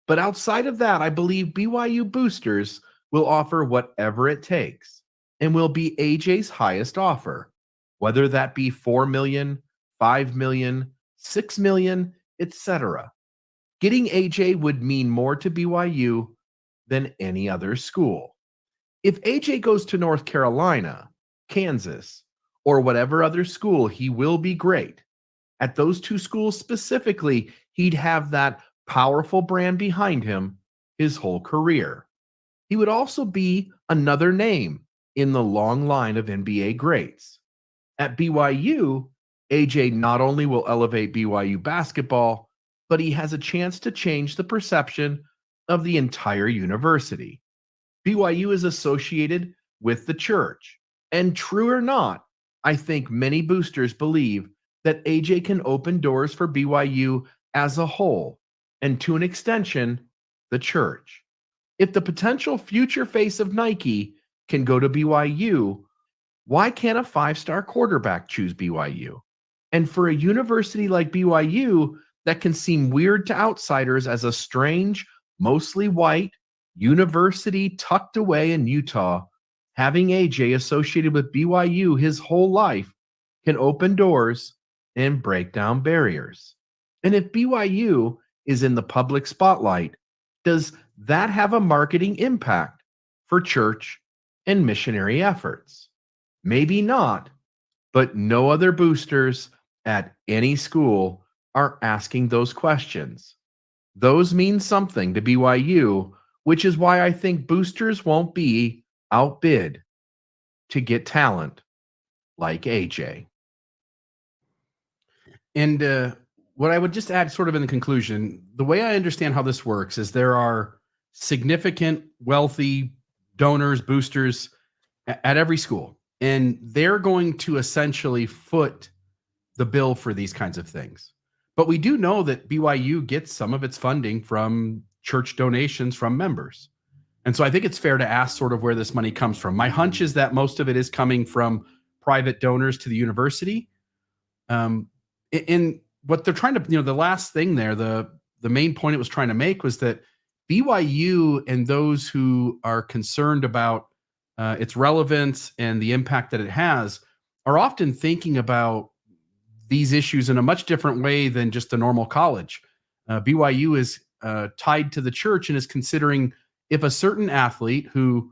But outside of that, I believe BYU boosters will offer whatever it takes and will be AJ's highest offer, whether that be $4 million, $5 million, $6 million, etc. Getting AJ would mean more to BYU than any other school. If AJ goes to North Carolina, Kansas, or whatever other school, he will be great. At those two schools specifically, he'd have that powerful brand behind him his whole career. He would also be another name in the long line of NBA greats. At BYU, AJ not only will elevate BYU basketball, but he has a chance to change the perception of the entire university. BYU is associated with the church. And true or not, I think many boosters believe that AJ can open doors for BYU as a whole, and to an extension, the church. If the potential future face of Nike can go to BYU, why can't a five-star quarterback choose BYU? And for a university like BYU that can seem weird to outsiders as a strange, mostly white university tucked away in Utah, having AJ associated with BYU his whole life can open doors and break down barriers. And if BYU is in the public spotlight, does that have a marketing impact for church and missionary efforts? Maybe not, but no other boosters at any school are asking those questions. Those mean something to BYU, which is why I think boosters won't be outbid to get talent like AJ. And what I would just add sort of in the conclusion, the way I understand how this works is there are significant wealthy donors, boosters at every school, and they're going to essentially foot the bill for these kinds of things. But we do know that BYU gets some of its funding from church donations from members. And so I think it's fair to ask sort of where this money comes from. My hunch is that most of it is coming from private donors to the university. In what they're trying to, the last thing there, the main point it was trying to make was that BYU and those who are concerned about its relevance and the impact that it has are often thinking about these issues in a much different way than just a normal college. BYU is tied to the church and is considering if a certain athlete who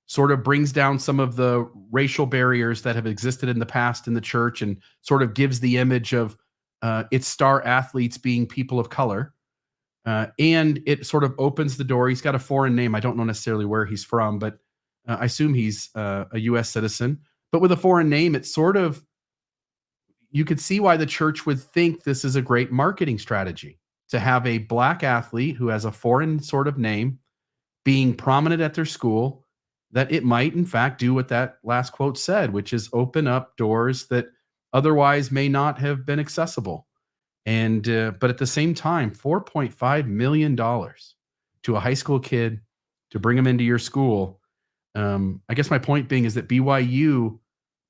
sort of brings down some of the racial barriers that have existed in the past in the church and sort of gives the image of its star athletes being people of color, and it sort of opens the door. He's got a foreign name. I don't know necessarily where he's from, but I assume he's a U.S. citizen. But with a foreign name, it's sort of, you could see why the church would think this is a great marketing strategy to have a black athlete who has a foreign sort of name being prominent at their school, that it might in fact do what that last quote said, which is open up doors that otherwise may not have been accessible. And but at the same time, $4.5 million to a high school kid to bring him into your school. I guess my point being is that BYU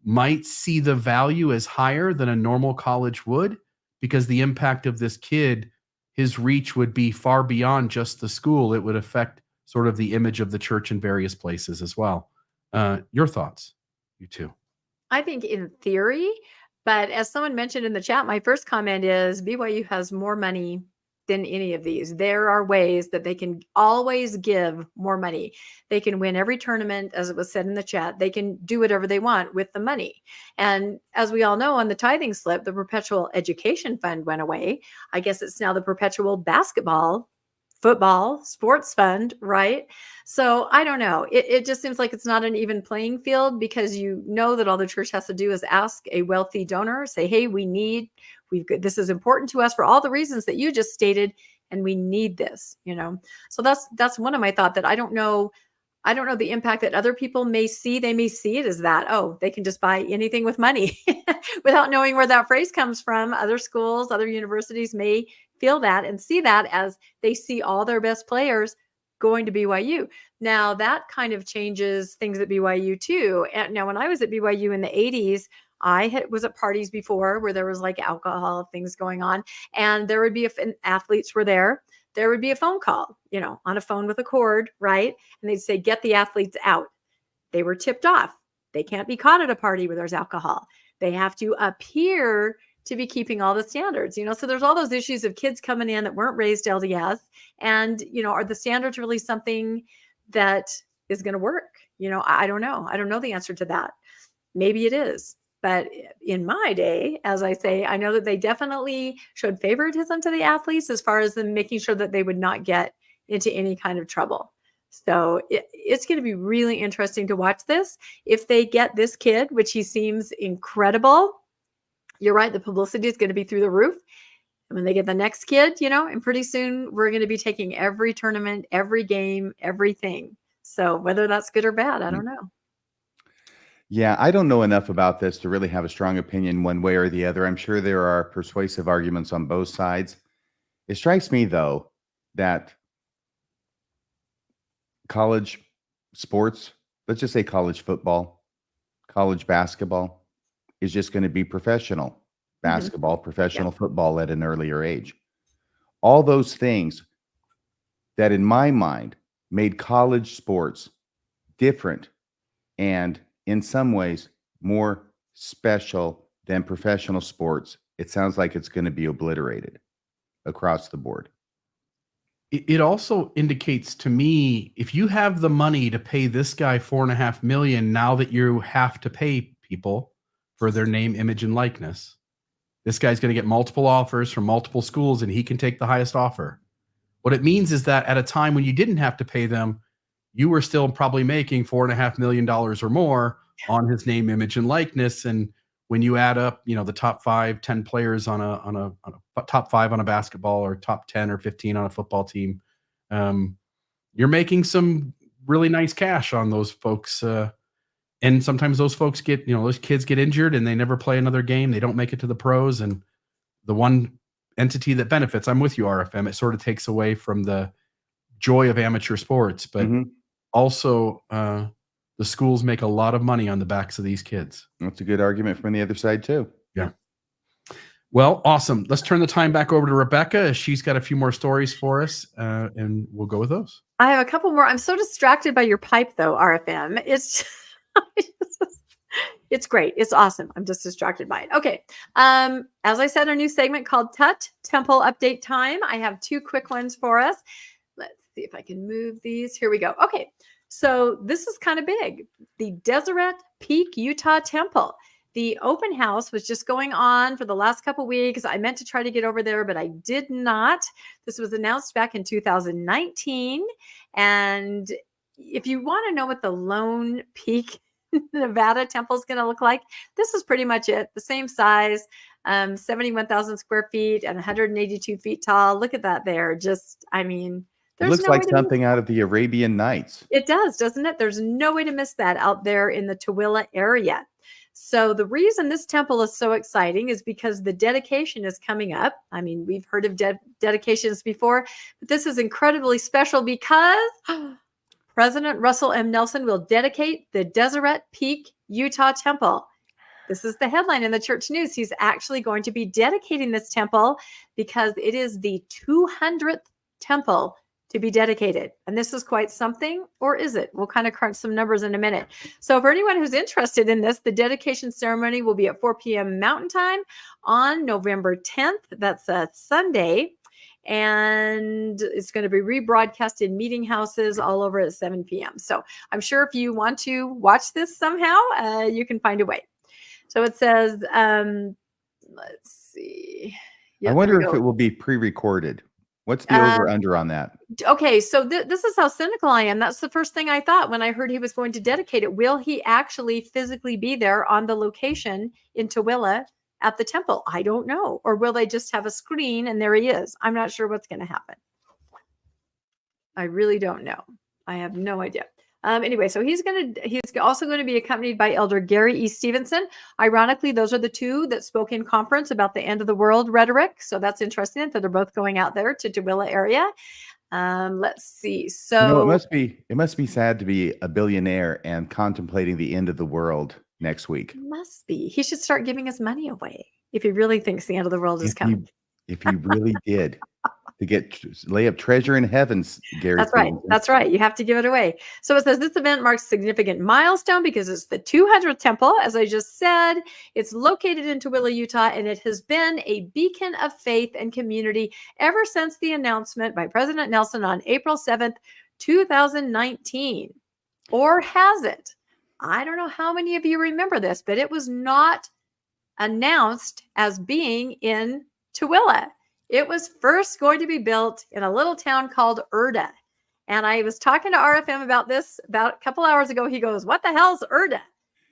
might see the value as higher than a normal college would, because the impact of this kid, his reach would be far beyond just the school. It would affect sort of the image of the church in various places as well. Your thoughts, you two? I think in theory, but as someone mentioned in the chat, my first comment is BYU has more money than any of these. There are ways that they can always give more money. They can win every tournament, as it was said in the chat. They can do whatever they want with the money. And as we all know, on the tithing slip, the Perpetual Education Fund went away. I guess it's now the Perpetual Basketball football, sports fund, right? So I don't know. It just seems like it's not an even playing field, because you know that all the church has to do is ask a wealthy donor, say, hey, this is important to us for all the reasons that you just stated, and we need this, So that's one of my thought, that I don't know the impact that other people may see. They may see it as that, oh, they can just buy anything with money without knowing where that phrase comes from. Other schools, other universities may feel that and see that as they see all their best players going to BYU. Now that kind of changes things at BYU too. And now when I was at BYU in the 80s, was at parties before where there was like alcohol things going on, and there would be athletes were there would be a phone call, on a phone with a cord, right? And they'd say, get the athletes out. They were tipped off. They can't be caught at a party where there's alcohol. They have to appear to be keeping all the standards, so there's all those issues of kids coming in that weren't raised LDS. And, are the standards really something that is going to work? I don't know. I don't know the answer to that. Maybe it is. But in my day, as I say, I know that they definitely showed favoritism to the athletes as far as them making sure that they would not get into any kind of trouble. So it's going to be really interesting to watch this. If they get this kid, which he seems incredible, you're right, the publicity is going to be through the roof. And when they get the next kid, and pretty soon we're going to be taking every tournament, every game, everything. So whether that's good or bad, I don't know. Yeah, I don't know enough about this to really have a strong opinion one way or the other. I'm sure there are persuasive arguments on both sides. It strikes me, though, that college sports, let's just say college football, college basketball, is just going to be professional basketball, professional football at an earlier age. All those things that, in my mind, made college sports different and in some ways more special than professional sports, it sounds like it's going to be obliterated across the board. It also indicates to me, if you have the money to pay this guy $4.5 million, now that you have to pay people for their name, image, and likeness, this guy's going to get multiple offers from multiple schools, and he can take the highest offer. What it means is that at a time when you didn't have to pay them, you were still probably making $4.5 million or more on his name, image, and likeness. And when you add up, the top 5, 10 players on a top 5 on a basketball, or top 10 or 15 on a football team, you're making some really nice cash on those folks. And sometimes those folks those kids get injured and they never play another game. They don't make it to the pros. And the one entity that benefits, I'm with you, RFM, it sort of takes away from the joy of amateur sports, but also the schools make a lot of money on the backs of these kids. That's a good argument from the other side too. Yeah. Well, awesome. Let's turn the time back over to Rebecca. She's got a few more stories for us, and we'll go with those. I have a couple more. I'm so distracted by your pipe, though, RFM. It's great. It's awesome. I'm just distracted by it. Okay. As I said, a new segment called Tut Temple Update Time. I have 2 quick ones for us. Let's see if I can move these. Here we go. Okay. So this is kind of big. The Deseret Peak, Utah Temple. The open house was just going on for the last couple weeks. I meant to try to get over there, but I did not. This was announced back in 2019. And if you want to know what the Lone Peak, Nevada temple is going to look like, this is pretty much it. The same size, 71,000 square feet and 182 feet tall. Look at that there. It looks like something out of the Arabian Nights. It does, doesn't it? There's no way to miss that out there in the Tooele area. So the reason this temple is so exciting is because the dedication is coming up. We've heard of dedications before, but this is incredibly special because President Russell M. Nelson will dedicate the Deseret Peak, Utah Temple. This is the headline in the church news. He's actually going to be dedicating this temple because it is the 200th temple to be dedicated. And this is quite something, or is it? We'll kind of crunch some numbers in a minute. So for anyone who's interested in this, the dedication ceremony will be at 4 p.m. Mountain Time on November 10th. That's a Sunday. And it's going to be rebroadcast in meeting houses all over at 7 p.m. So I'm sure if you want to watch this somehow, you can find a way. So it says, let's see. I wonder if it will be pre-recorded. What's the over under on that? Okay, so this is how cynical I am. That's the first thing I thought when I heard he was going to dedicate it. Will he actually physically be there on the location in Tooele at the temple? I don't know. Or will they just have a screen and there he is? I'm not sure what's going to happen. I really don't know. I have no idea. Anyway, so he's also going to be accompanied by Elder Gary E. Stevenson. Ironically, those are the two that spoke in conference about the end of the world rhetoric. So that's interesting that they're both going out there to Tooele area. Let's see. So it must be sad to be a billionaire and contemplating the end of the world next week. Must be. He should start giving his money away if he really thinks the end of the world is coming. If he really did. To lay up treasure in heavens, Gary. That's right. That's right. You have to give it away. So it says this event marks a significant milestone because it's the 200th temple, as I just said. It's located in Tooele, Utah, and it has been a beacon of faith and community ever since the announcement by President Nelson on April 7th, 2019. Or has it? I don't know how many of you remember this, but it was not announced as being in Tooele. It was first going to be built in a little town called Erda. And I was talking to RFM about this about a couple hours ago. He goes, what the hell's Erda?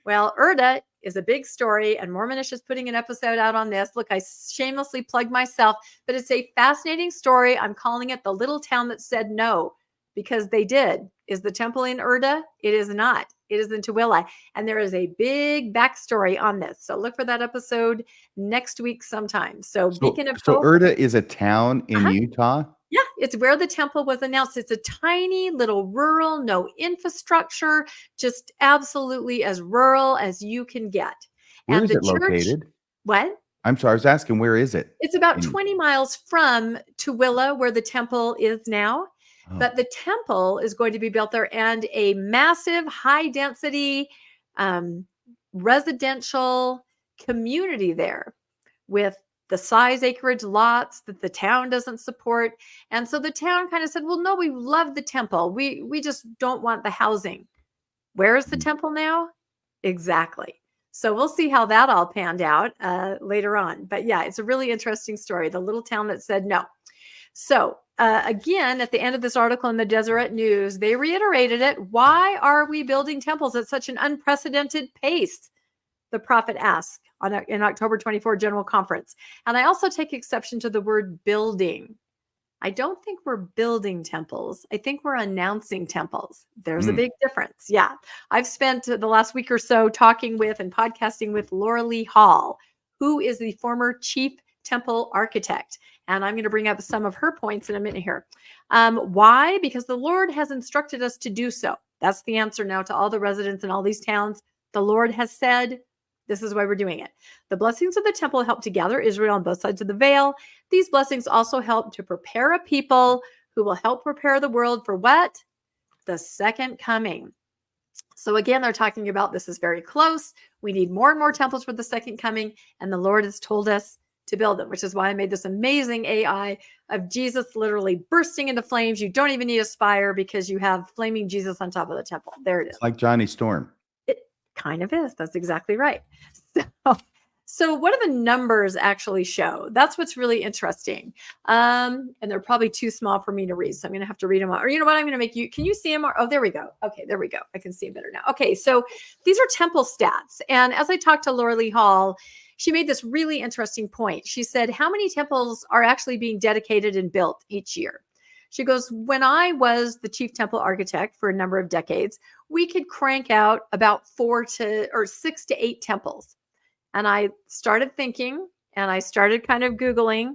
Well, Erda is a big story, and Mormonish is putting an episode out on this. Look, I shamelessly plugged myself, but it's a fascinating story. I'm calling it The Little Town That Said No, because they did. Is the temple in Erda? It is not. It is in Tooele. And there is a big backstory on this. So look for that episode next week sometime. So Beacon of Hope. Erda is a town in Utah? Yeah, it's where the temple was announced. It's a tiny little rural, no infrastructure, just absolutely as rural as you can get. Where is it located? What? I'm sorry, I was asking, where is it? It's about 20 miles from Tooele, where the temple is now. But the temple is going to be built there, and a massive high density residential community there with the size acreage lots that the town doesn't support. And so the town kind of said, well, no, we love the temple. We just don't want the housing. Where is the temple now? Exactly. So we'll see how that all panned out later on. But yeah, it's a really interesting story. The little town that said no. So again, at the end of this article in the Deseret News, they reiterated it. Why are we building temples at such an unprecedented pace? The prophet asked in October 24 General Conference. And I also take exception to the word building. I don't think we're building temples. I think we're announcing temples. There's a big difference. Yeah. I've spent the last week or so talking with and podcasting with Laura Lee Hall, who is the former chief temple architect. And I'm going to bring up some of her points in a minute here. Why? Because the Lord has instructed us to do so. That's the answer now to all the residents in all these towns. The Lord has said, this is why we're doing it. The blessings of the temple help to gather Israel on both sides of the veil. These blessings also help to prepare a people who will help prepare the world for what? The second coming. So again, they're talking about this is very close. We need more and more temples for the second coming. And the Lord has told us to build them, which is why I made this amazing AI of Jesus literally bursting into flames. You don't even need a spire because you have flaming Jesus on top of the temple. There it is. It's like Johnny Storm. It kind of is. That's exactly right. So what do the numbers actually show? That's what's really interesting. And they're probably too small for me to read. So I'm going to have to read them all. Or you know what? I'm going to make you, can you see them? Oh, there we go. Okay, there we go. I can see them better now. Okay, so these are temple stats. And as I talked to Laura Lee Hall, she made this really interesting point. She said, how many temples are actually being dedicated and built each year? She goes, when I was the chief temple architect for a number of decades, we could crank out about 6 to 8 temples. And I started thinking and I started kind of Googling,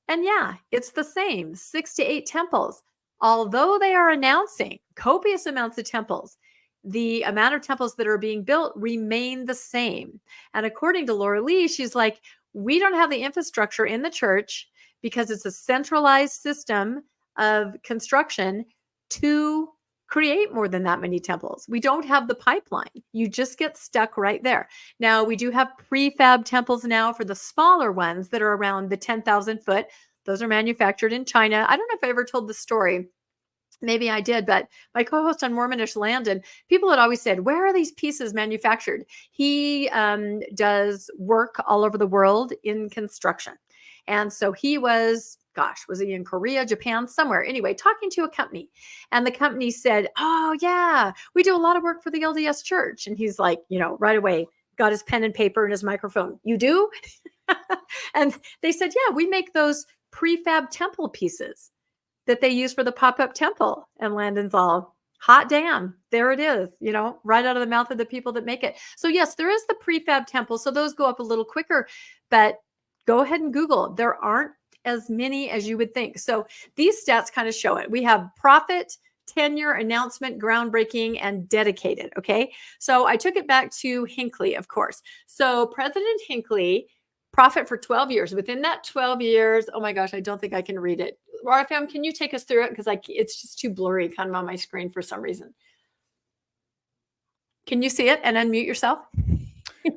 and yeah, it's the same, 6 to 8 temples. Although they are announcing copious amounts of temples, the amount of temples that are being built remain the same. And according to Laura Lee, she's like, we don't have the infrastructure in the church because it's a centralized system of construction to create more than that many temples. We don't have the pipeline. You just get stuck right there. Now, we do have prefab temples now for the smaller ones that are around the 10,000 foot. Those are manufactured in China. I don't know if I ever told the story. Maybe I did, but my co-host on Mormonish, Landon, people had always said, where are these pieces manufactured? He does work all over the world in construction. And so he was gosh, was he in Korea, Japan, somewhere? Anyway, talking to a company. And the company said, oh, yeah, we do a lot of work for the LDS church. And he's like, right away, got his pen and paper and his microphone. You do? And they said, yeah, we make those prefab temple pieces that they use for the pop-up temple. And Landon's all, hot damn, there it is, right out of the mouth of the people that make it. So yes, there is the prefab temple. So those go up a little quicker, but go ahead and Google. There aren't as many as you would think. So these stats kind of show it. We have prophet, tenure, announcement, groundbreaking, and dedicated. Okay. So I took it back to Hinckley, of course. So President Hinckley, prophet for 12 years. Within that 12 years, oh my gosh, I don't think I can read it. RFM, can you take us through it? Because it's just too blurry kind of on my screen for some reason. Can you see it and unmute yourself?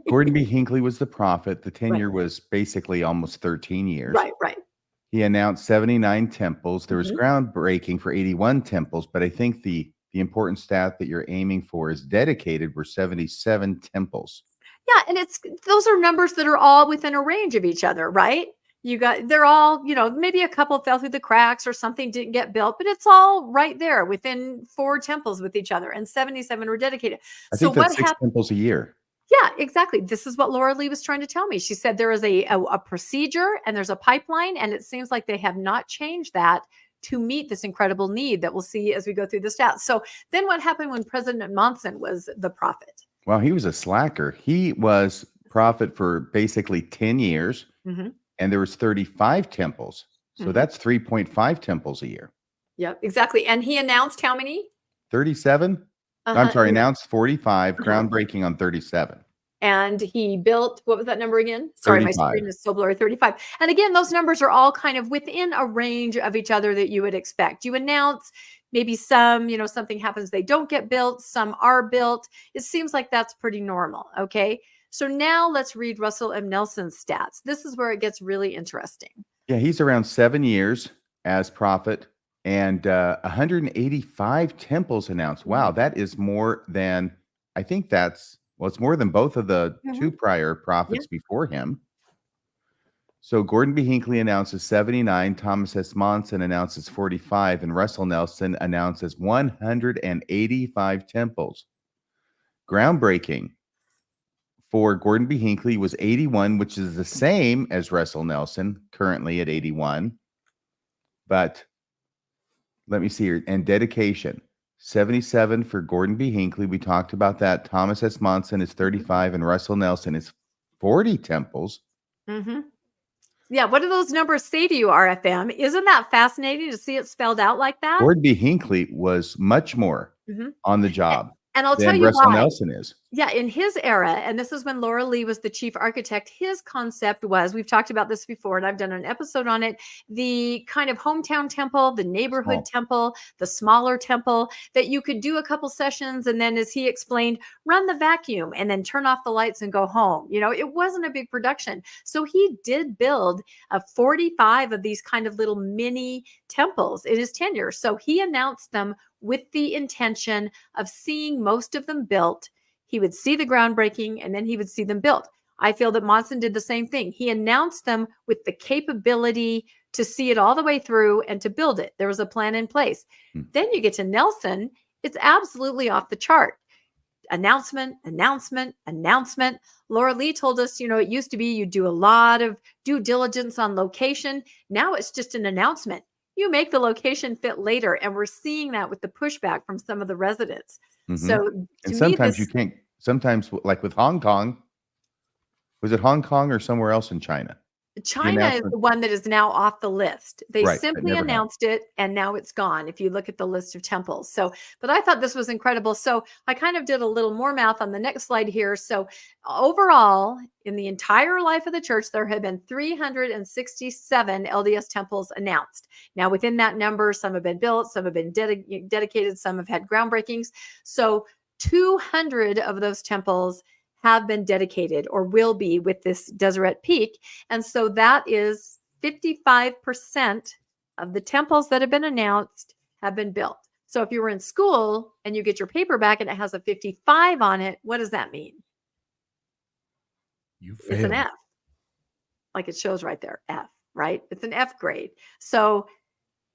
Gordon B. Hinckley was the prophet. The tenure was basically almost 13 years. Right. He announced 79 temples. There was groundbreaking for 81 temples, but I think the important stat that you're aiming for is dedicated were 77 temples. Yeah, and those are numbers that are all within a range of each other, right? They're all, maybe a couple fell through the cracks or something didn't get built, but it's all right there within 4 temples with each other, and 77 were dedicated. I think that's 6 temples a year. Yeah, exactly. This is what Laura Lee was trying to tell me. She said there is a procedure and there's a pipeline, and it seems like they have not changed that to meet this incredible need that we'll see as we go through the stats. So then what happened when President Monson was the prophet? Well, he was a slacker. He was prophet for basically 10 years, and there was 35 temples. So that's 3.5 temples a year. Yep, exactly. And he announced how many? 37? I'm sorry, announced 45, groundbreaking on 37. And he built, what was that number again? Sorry, 35. my screen is so blurry, 35. And again, those numbers are all kind of within a range of each other that you would expect. You announce maybe some, something happens, they don't get built, some are built. It seems like that's pretty normal, okay? So now let's read Russell M. Nelson's stats. This is where it gets really interesting. Yeah, he's around 7 years as prophet, and 185 temples announced. Wow, that is more than, I think it's more than both of the 2 prior prophets before him. So Gordon B. Hinckley announces 79, Thomas S. Monson announces 45, and Russell Nelson announces 185 temples. Groundbreaking for Gordon B. Hinckley was 81, which is the same as Russell Nelson, currently at 81. But let me see here. And dedication, 77 for Gordon B. Hinckley. We talked about that. Thomas S. Monson is 35, and Russell Nelson is 40 temples. Yeah, what do those numbers say to you, RFM? Isn't that fascinating to see it spelled out like that? Gordon B. Hinckley was much more on the job and I'll tell than you Russell why. Nelson is. Yeah, in his era, and this is when Laura Lee was the chief architect, his concept was, we've talked about this before, and I've done an episode on it, the kind of hometown temple, the neighborhood temple, the smaller temple, that you could do a couple sessions, and then, as he explained, run the vacuum, and then turn off the lights and go home. It wasn't a big production. So he did build 45 of these kind of little mini temples in his tenure. So he announced them with the intention of seeing most of them built. He would see the groundbreaking, and then he would see them built. I feel that Monson did the same thing. He announced them with the capability to see it all the way through and to build it. There was a plan in place. Then you get to Nelson. It's absolutely off the chart. Announcement. Laura Lee told us, it used to be you do a lot of due diligence on location. Now it's just an announcement. You make the location fit later. And we're seeing that with the pushback from some of the residents. So and sometimes you can't, sometimes like with Hong Kong, was it Hong Kong or somewhere else in China? China is the one that is now off the list. They simply announced it, and now it's gone if you look at the list of temples. So, but I thought this was incredible. So I kind of did a little more math on the next slide here. So overall, in the entire life of the church, there have been 367 LDS temples announced. Now, within that number, some have been built, some have been dedicated, some have had groundbreakings. So 200 of those temples have been dedicated or will be with this Deseret Peak. And so that is 55% of the temples that have been announced have been built. So if you were in school and you get your paper back and it has a 55 on it, what does that mean? You failed. It's an F. Like it shows right there, F. right? It's an F grade. So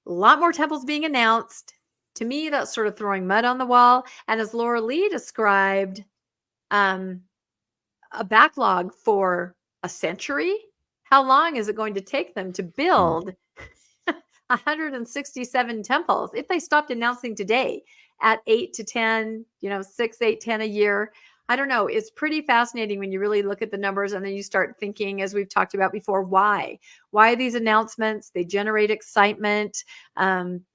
a lot more temples being announced. To me, that's sort of throwing mud on the wall. And as Laura Lee described, a backlog for a century. How long is it going to take them to build 167 temples if they stopped announcing today at 8 to 10, 6, 8, 10 a year? I don't know. It's pretty fascinating when you really look at the numbers and then you start thinking, as we've talked about before, why these announcements? They generate excitement.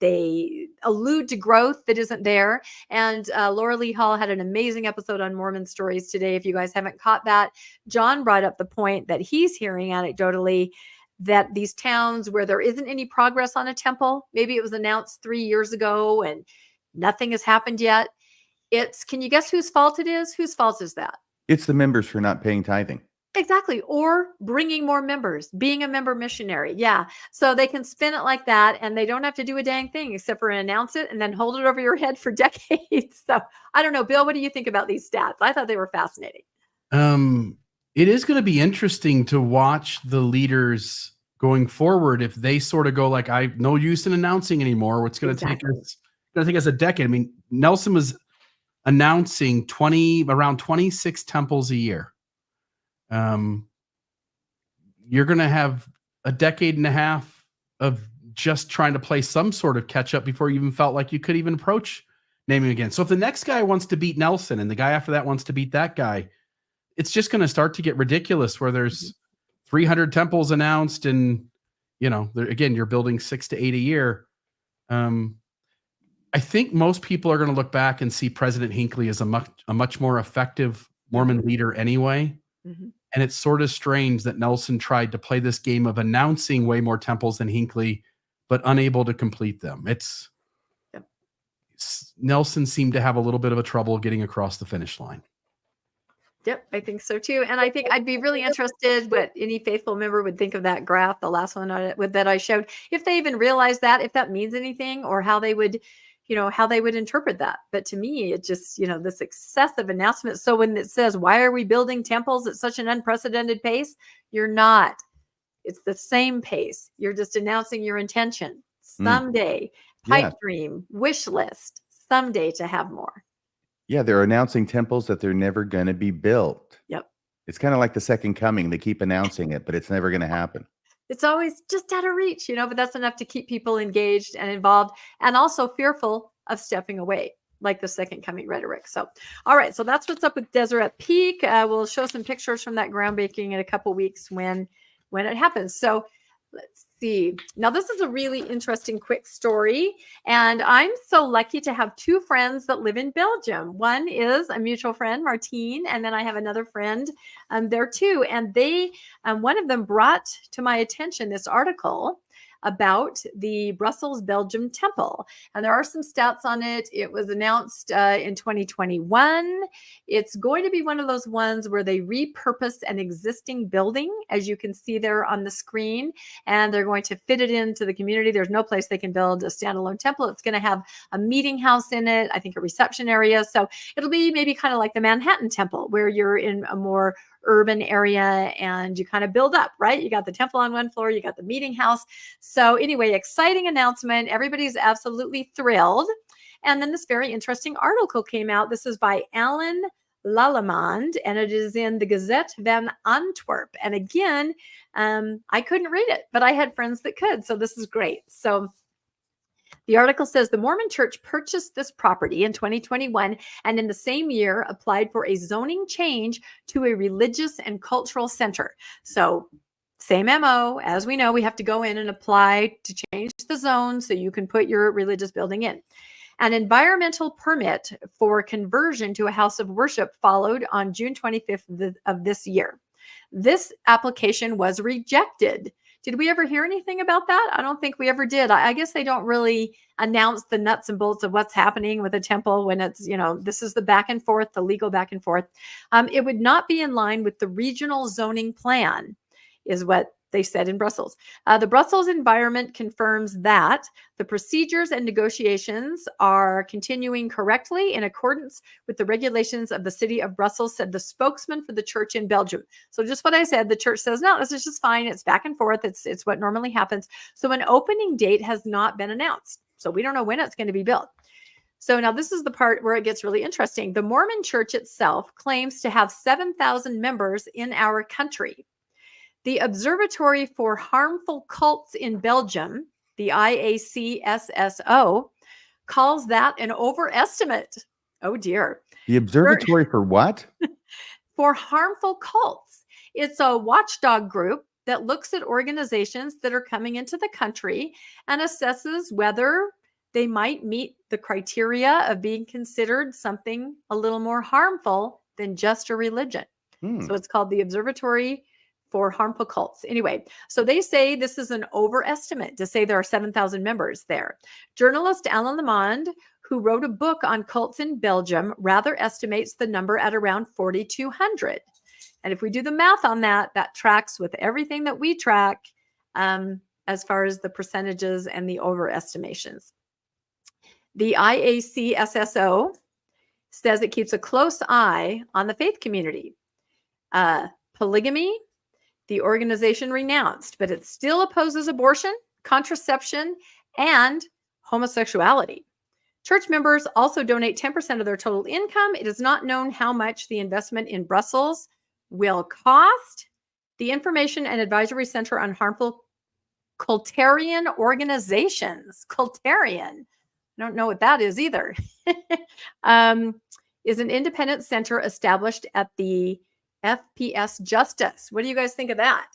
They allude to growth that isn't there. And Laura Lee Hall had an amazing episode on Mormon stories today. If you guys haven't caught that, John brought up the point that he's hearing anecdotally that these towns where there isn't any progress on a temple, maybe it was announced 3 years ago and nothing has happened yet. Can you guess whose fault it is? Whose fault is that? It's the members for not paying tithing. Exactly. Or bringing more members, being a member missionary. Yeah. So they can spin it like that and they don't have to do a dang thing except for announce it and then hold it over your head for decades. So I don't know. Bill, what do you think about these stats? I thought they were fascinating. It is going to be interesting to watch the leaders going forward if they sort of go like, I have no use in announcing anymore. What's going to take us a decade. I mean, Nelson was announcing around 26 temples a year. You're going to have a decade and a half of just trying to play some sort of catch up before you even felt like you could even approach naming again. So if the next guy wants to beat Nelson and the guy after that wants to beat that guy, it's just going to start to get ridiculous where there's 300 temples announced and, again, you're building 6 to 8 a year. I think most people are going to look back and see President Hinckley as a much more effective Mormon leader anyway. Mm-hmm. And it's sort of strange that Nelson tried to play this game of announcing way more temples than Hinckley, but unable to complete them. Nelson seemed to have a little bit of a trouble getting across the finish line. Yep, I think so too. And I think I'd be really interested what any faithful member would think of that graph, the last one that I showed, if they even realize that, if that means anything or how they would interpret that. But to me, it just, this excessive announcement. So when it says, why are we building temples at such an unprecedented pace? You're not. It's the same pace. You're just announcing your intention. Someday, pipe dream, wish list, someday to have more. Yeah, they're announcing temples that they're never going to be built. Yep. It's kind of like the second coming. They keep announcing it, but it's never going to happen. It's always just out of reach, but that's enough to keep people engaged and involved and also fearful of stepping away, like the second coming rhetoric. So, all right. So that's what's up with Deseret Peak. We'll show some pictures from that groundbreaking in a couple weeks when it happens. So let's see. Now, this is a really interesting quick story. And I'm so lucky to have two friends that live in Belgium. One is a mutual friend, Martine, and then I have another friend there too. And one of them brought to my attention this article about the Brussels, Belgium temple. And there are some stats on it. It was announced in 2021. It's going to be one of those ones where they repurpose an existing building, as you can see there on the screen, and they're going to fit it into the community. There's no place they can build a standalone temple. It's going to have a meeting house in it, I think a reception area. So it'll be maybe kind of like the Manhattan Temple, where you're in a more urban area and you kind of build up, right? You got the temple on one floor, you got the meeting house. So anyway, exciting announcement. Everybody's absolutely thrilled. And then this very interesting article came out. This is by Alan Lallemande, and it is in the Gazette van Antwerp. And again, I couldn't read it, but I had friends that could. So this is great. So the article says the Mormon Church purchased this property in 2021 and in the same year applied for a zoning change to a religious and cultural center. So same MO. As we know, we have to go in and apply to change the zone so you can put your religious building in. An environmental permit for conversion to a house of worship followed on June 25th of this year. This application was rejected. Did we ever hear anything about that? I don't think we ever did. I guess they don't really announce the nuts and bolts of what's happening with a temple when it's, this is the back and forth, the legal back and forth. It would not be in line with the regional zoning plan, is what they said in Brussels. The Brussels environment confirms that the procedures and negotiations are continuing correctly in accordance with the regulations of the city of Brussels, said the spokesman for the church in Belgium. So just what I said, the church says, no, this is just fine. It's back and forth. It's what normally happens. So an opening date has not been announced. So we don't know when it's going to be built. So now this is the part where it gets really interesting. The Mormon church itself claims to have 7,000 members in our country. The Observatory for Harmful Cults in Belgium, the IACSSO, calls that an overestimate. Oh dear. The Observatory for what? For harmful cults. It's a watchdog group that looks at organizations that are coming into the country and assesses whether they might meet the criteria of being considered something a little more harmful than just a religion. So it's called the Observatory for Harmful Cults. Anyway, so they say this is an overestimate to say there are 7,000 members there. Journalist Alain Lemond, who wrote a book on cults in Belgium, rather estimates the number at around 4,200. And if we do the math on that, that tracks with everything that we track as far as the percentages and the overestimations. The IACSSO says it keeps a close eye on the faith community. Polygamy, the organization renounced, but it still opposes abortion, contraception, and homosexuality. Church members also donate 10% of their total income. It is not known how much the investment in Brussels will cost. The Information and Advisory Center on Harmful Cultarian Organizations, Cultarian, I don't know what that is either, is an independent center established at the FPS Justice. What do you guys think of that?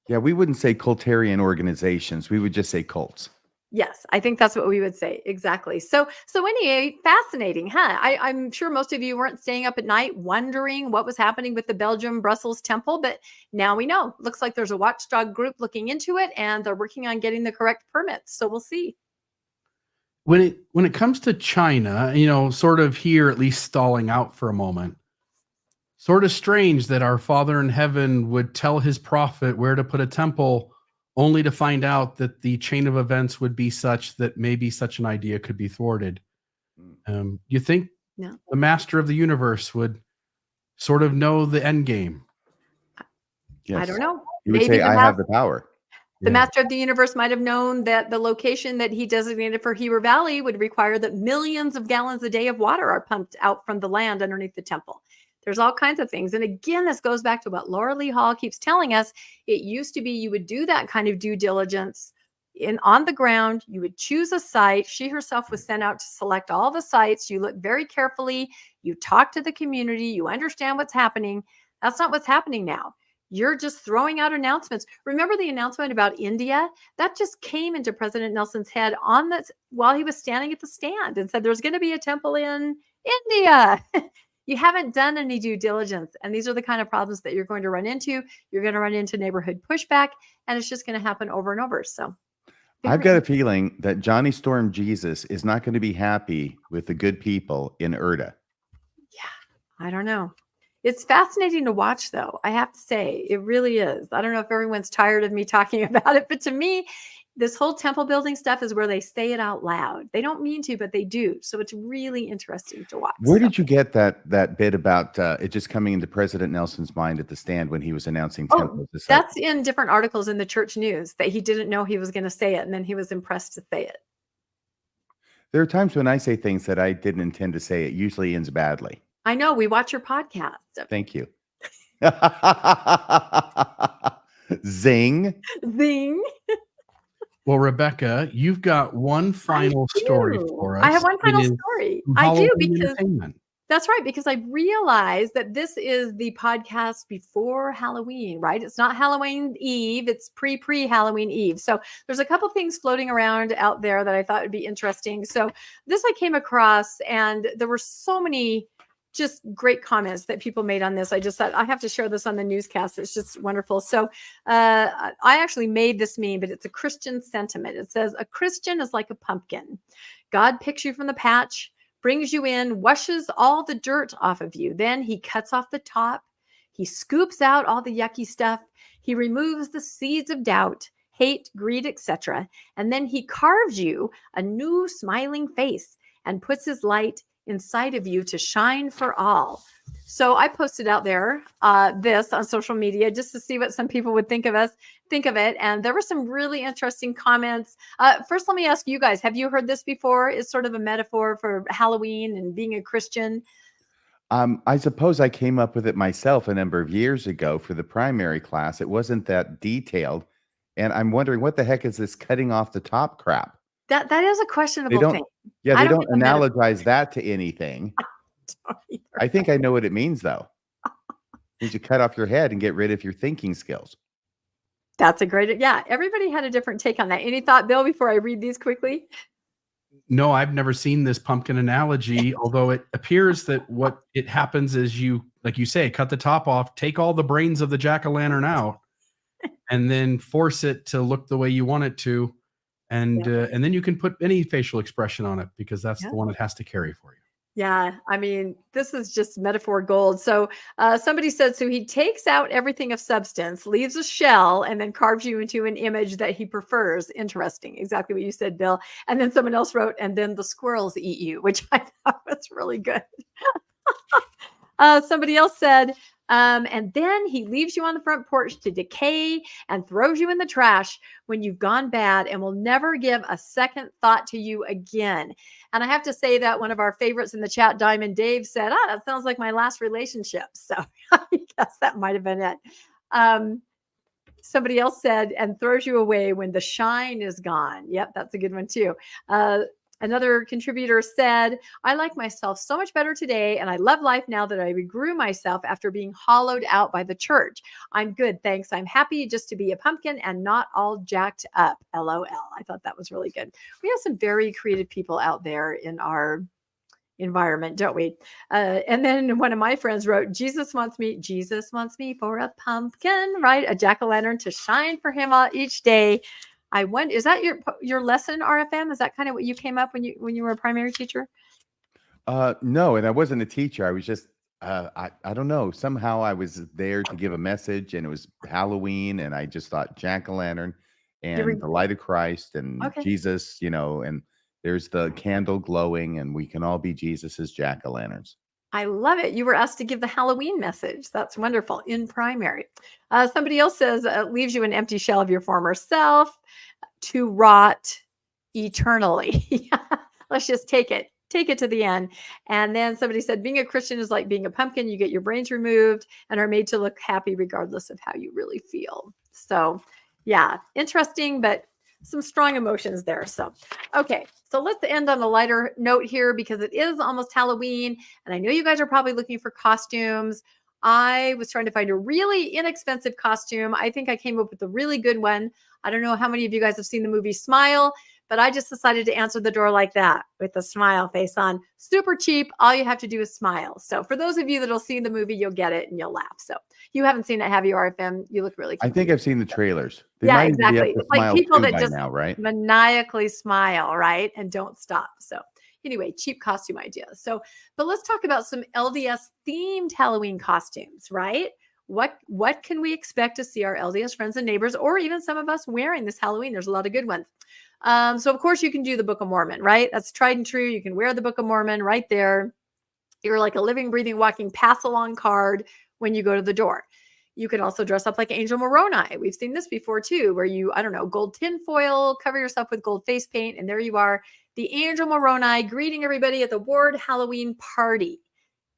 Yeah, we wouldn't say cultarian organizations. We would just say cults. Yes, I think that's what we would say. Exactly. So anyway, fascinating, huh? I'm sure most of you weren't staying up at night wondering what was happening with the Belgium Brussels temple, but now we know. Looks like there's a watchdog group looking into it, and they're working on getting the correct permits. So we'll see. When it comes to China, sort of here at least stalling out for a moment, sort of strange that our Father in heaven would tell his prophet where to put a temple, only to find out that the chain of events would be such that maybe such an idea could be thwarted. You think the master of the universe would sort of know the end game? Yes. I don't know. You would say, I have the power. The master of the universe might have known that the location that he designated for Heber Valley would require that millions of gallons a day of water are pumped out from the land underneath the temple. There's all kinds of things. And again, this goes back to what Laura Lee Hall keeps telling us. It used to be you would do that kind of due diligence on the ground. You would choose a site. She herself was sent out to select all the sites. You look very carefully. You talk to the community. You understand what's happening. That's not what's happening now. You're just throwing out announcements. Remember the announcement about India? That just came into President Nelson's head while he was standing at the stand and said, there's going to be a temple in India. You haven't done any due diligence. And these are the kind of problems that you're going to run into. You're going to run into neighborhood pushback, and it's just going to happen over and over. So I've got a feeling that Johnny Storm Jesus is not going to be happy with the good people in Erda. Yeah, I don't know. It's fascinating to watch, though. I have to say, it really is. I don't know if everyone's tired of me talking about it, but to me, this whole temple building stuff is where they say it out loud. They don't mean to, but they do. So it's really interesting to watch. Where did you get that bit about it just coming into President Nelson's mind at the stand when he was announcing temples? That's in different articles in the church news that he didn't know he was going to say it, and then he was impressed to say it. There are times when I say things that I didn't intend to say. It usually ends badly. I know. We watch your podcast. Thank you. Zing. Zing. Well, Rebecca, you've got one final story for us. I have one final story. I do, because that's right, because I realized that this is the podcast before Halloween, right? It's not Halloween Eve. It's pre-Halloween Eve. So there's a couple things floating around out there that I thought would be interesting. So this I came across, and there were so many just great comments that people made on this. I just thought I have to share this on the newscast. It's just wonderful. So I actually made this meme, but it's a Christian sentiment. It says, a Christian is like a pumpkin. God picks you from the patch, brings you in, washes all the dirt off of you. Then he cuts off the top. He scoops out all the yucky stuff. He removes the seeds of doubt, hate, greed, etc. And then he carves you a new smiling face and puts his light inside of you to shine for all. So I posted out there this on social media just to see what some people would think of it. And there were some really interesting comments. First, let me ask you guys, have you heard this before? It's sort of a metaphor for Halloween and being a Christian. I suppose I came up with it myself a number of years ago for the primary class. It wasn't that detailed. And I'm wondering, what the heck is this cutting off the top crap? That is a They questionable don't, thing. yeah, I they don't don't get the metaphor. analogize that to anything. Don't either. I think I know what it means, though. It means you cut off your head and get rid of your thinking skills. That's a great, yeah. Everybody had a different take on that. Any thought, Bill, before I read these quickly? No, I've never seen this pumpkin analogy, although it appears that what it happens is you, like you say, cut the top off, take all the brains of the jack-o'-lantern out, and then force it to look the way you want it to. And then you can put any facial expression on it because that's the one it has to carry for you. Yeah, I mean, this is just metaphor gold. So somebody said, so he takes out everything of substance, leaves a shell, and then carves you into an image that he prefers. Interesting. Exactly what you said, Bill. And then someone else wrote, and then the squirrels eat you, which I thought was really good. Somebody else said, and then he leaves you on the front porch to decay and throws you in the trash when you've gone bad and will never give a second thought to you again. And I have to say that one of our favorites in the chat, Diamond Dave, said, that sounds like my last relationship. So I guess that might have been it. Somebody else said, and throws you away when the shine is gone. Yep, that's a good one too. Another contributor said, I like myself so much better today, and I love life now that I regrew myself after being hollowed out by the church. I'm good, thanks. I'm happy just to be a pumpkin and not all jacked up. LOL. I thought that was really good. We have some very creative people out there in our environment, don't we? And then one of my friends wrote, Jesus wants me for a pumpkin, right? A jack-o'-lantern to shine for him each day. I wonder, is that your lesson, RFM? Is that kind of what you came up when you were a primary teacher? No, and I wasn't a teacher. I was just I don't know. Somehow I was there to give a message, and it was Halloween, and I just thought jack-o'-lantern and the light of Christ and Jesus, and there's the candle glowing, and we can all be Jesus's jack-o'-lanterns. I love it. You were asked to give the Halloween message. That's wonderful in primary. Somebody else says, leaves you an empty shell of your former self to rot eternally. Let's just take it to the end. And then somebody said, being a Christian is like being a pumpkin. You get your brains removed and are made to look happy regardless of how you really feel. So yeah, interesting, but some strong emotions there. So, okay. So let's end on a lighter note here because it is almost Halloween. And I know you guys are probably looking for costumes. I was trying to find a really inexpensive costume. I think I came up with a really good one. I don't know how many of you guys have seen the movie Smile, but I just decided to answer the door like that with the smile face on. Super cheap. All you have to do is smile. So for those of you that'll see the movie, you'll get it and you'll laugh. So you haven't seen it, have you, RFM? You look really cute. I think I've seen the trailers. They yeah, exactly. It's like people that just now, right? maniacally smile, right? And don't stop. So anyway, cheap costume ideas. So, but let's talk about some LDS themed Halloween costumes, right? What can we expect to see our LDS friends and neighbors, or even some of us wearing this Halloween? There's a lot of good ones. So of course you can do the Book of Mormon, right? That's tried and true. You can wear the Book of Mormon right there. You're like a living, breathing, walking pass along card when you go to the door. You can also dress up like Angel Moroni. We've seen this before too, where you, I don't know, gold tinfoil, cover yourself with gold face paint, and there you are, the Angel Moroni greeting everybody at the Ward Halloween party,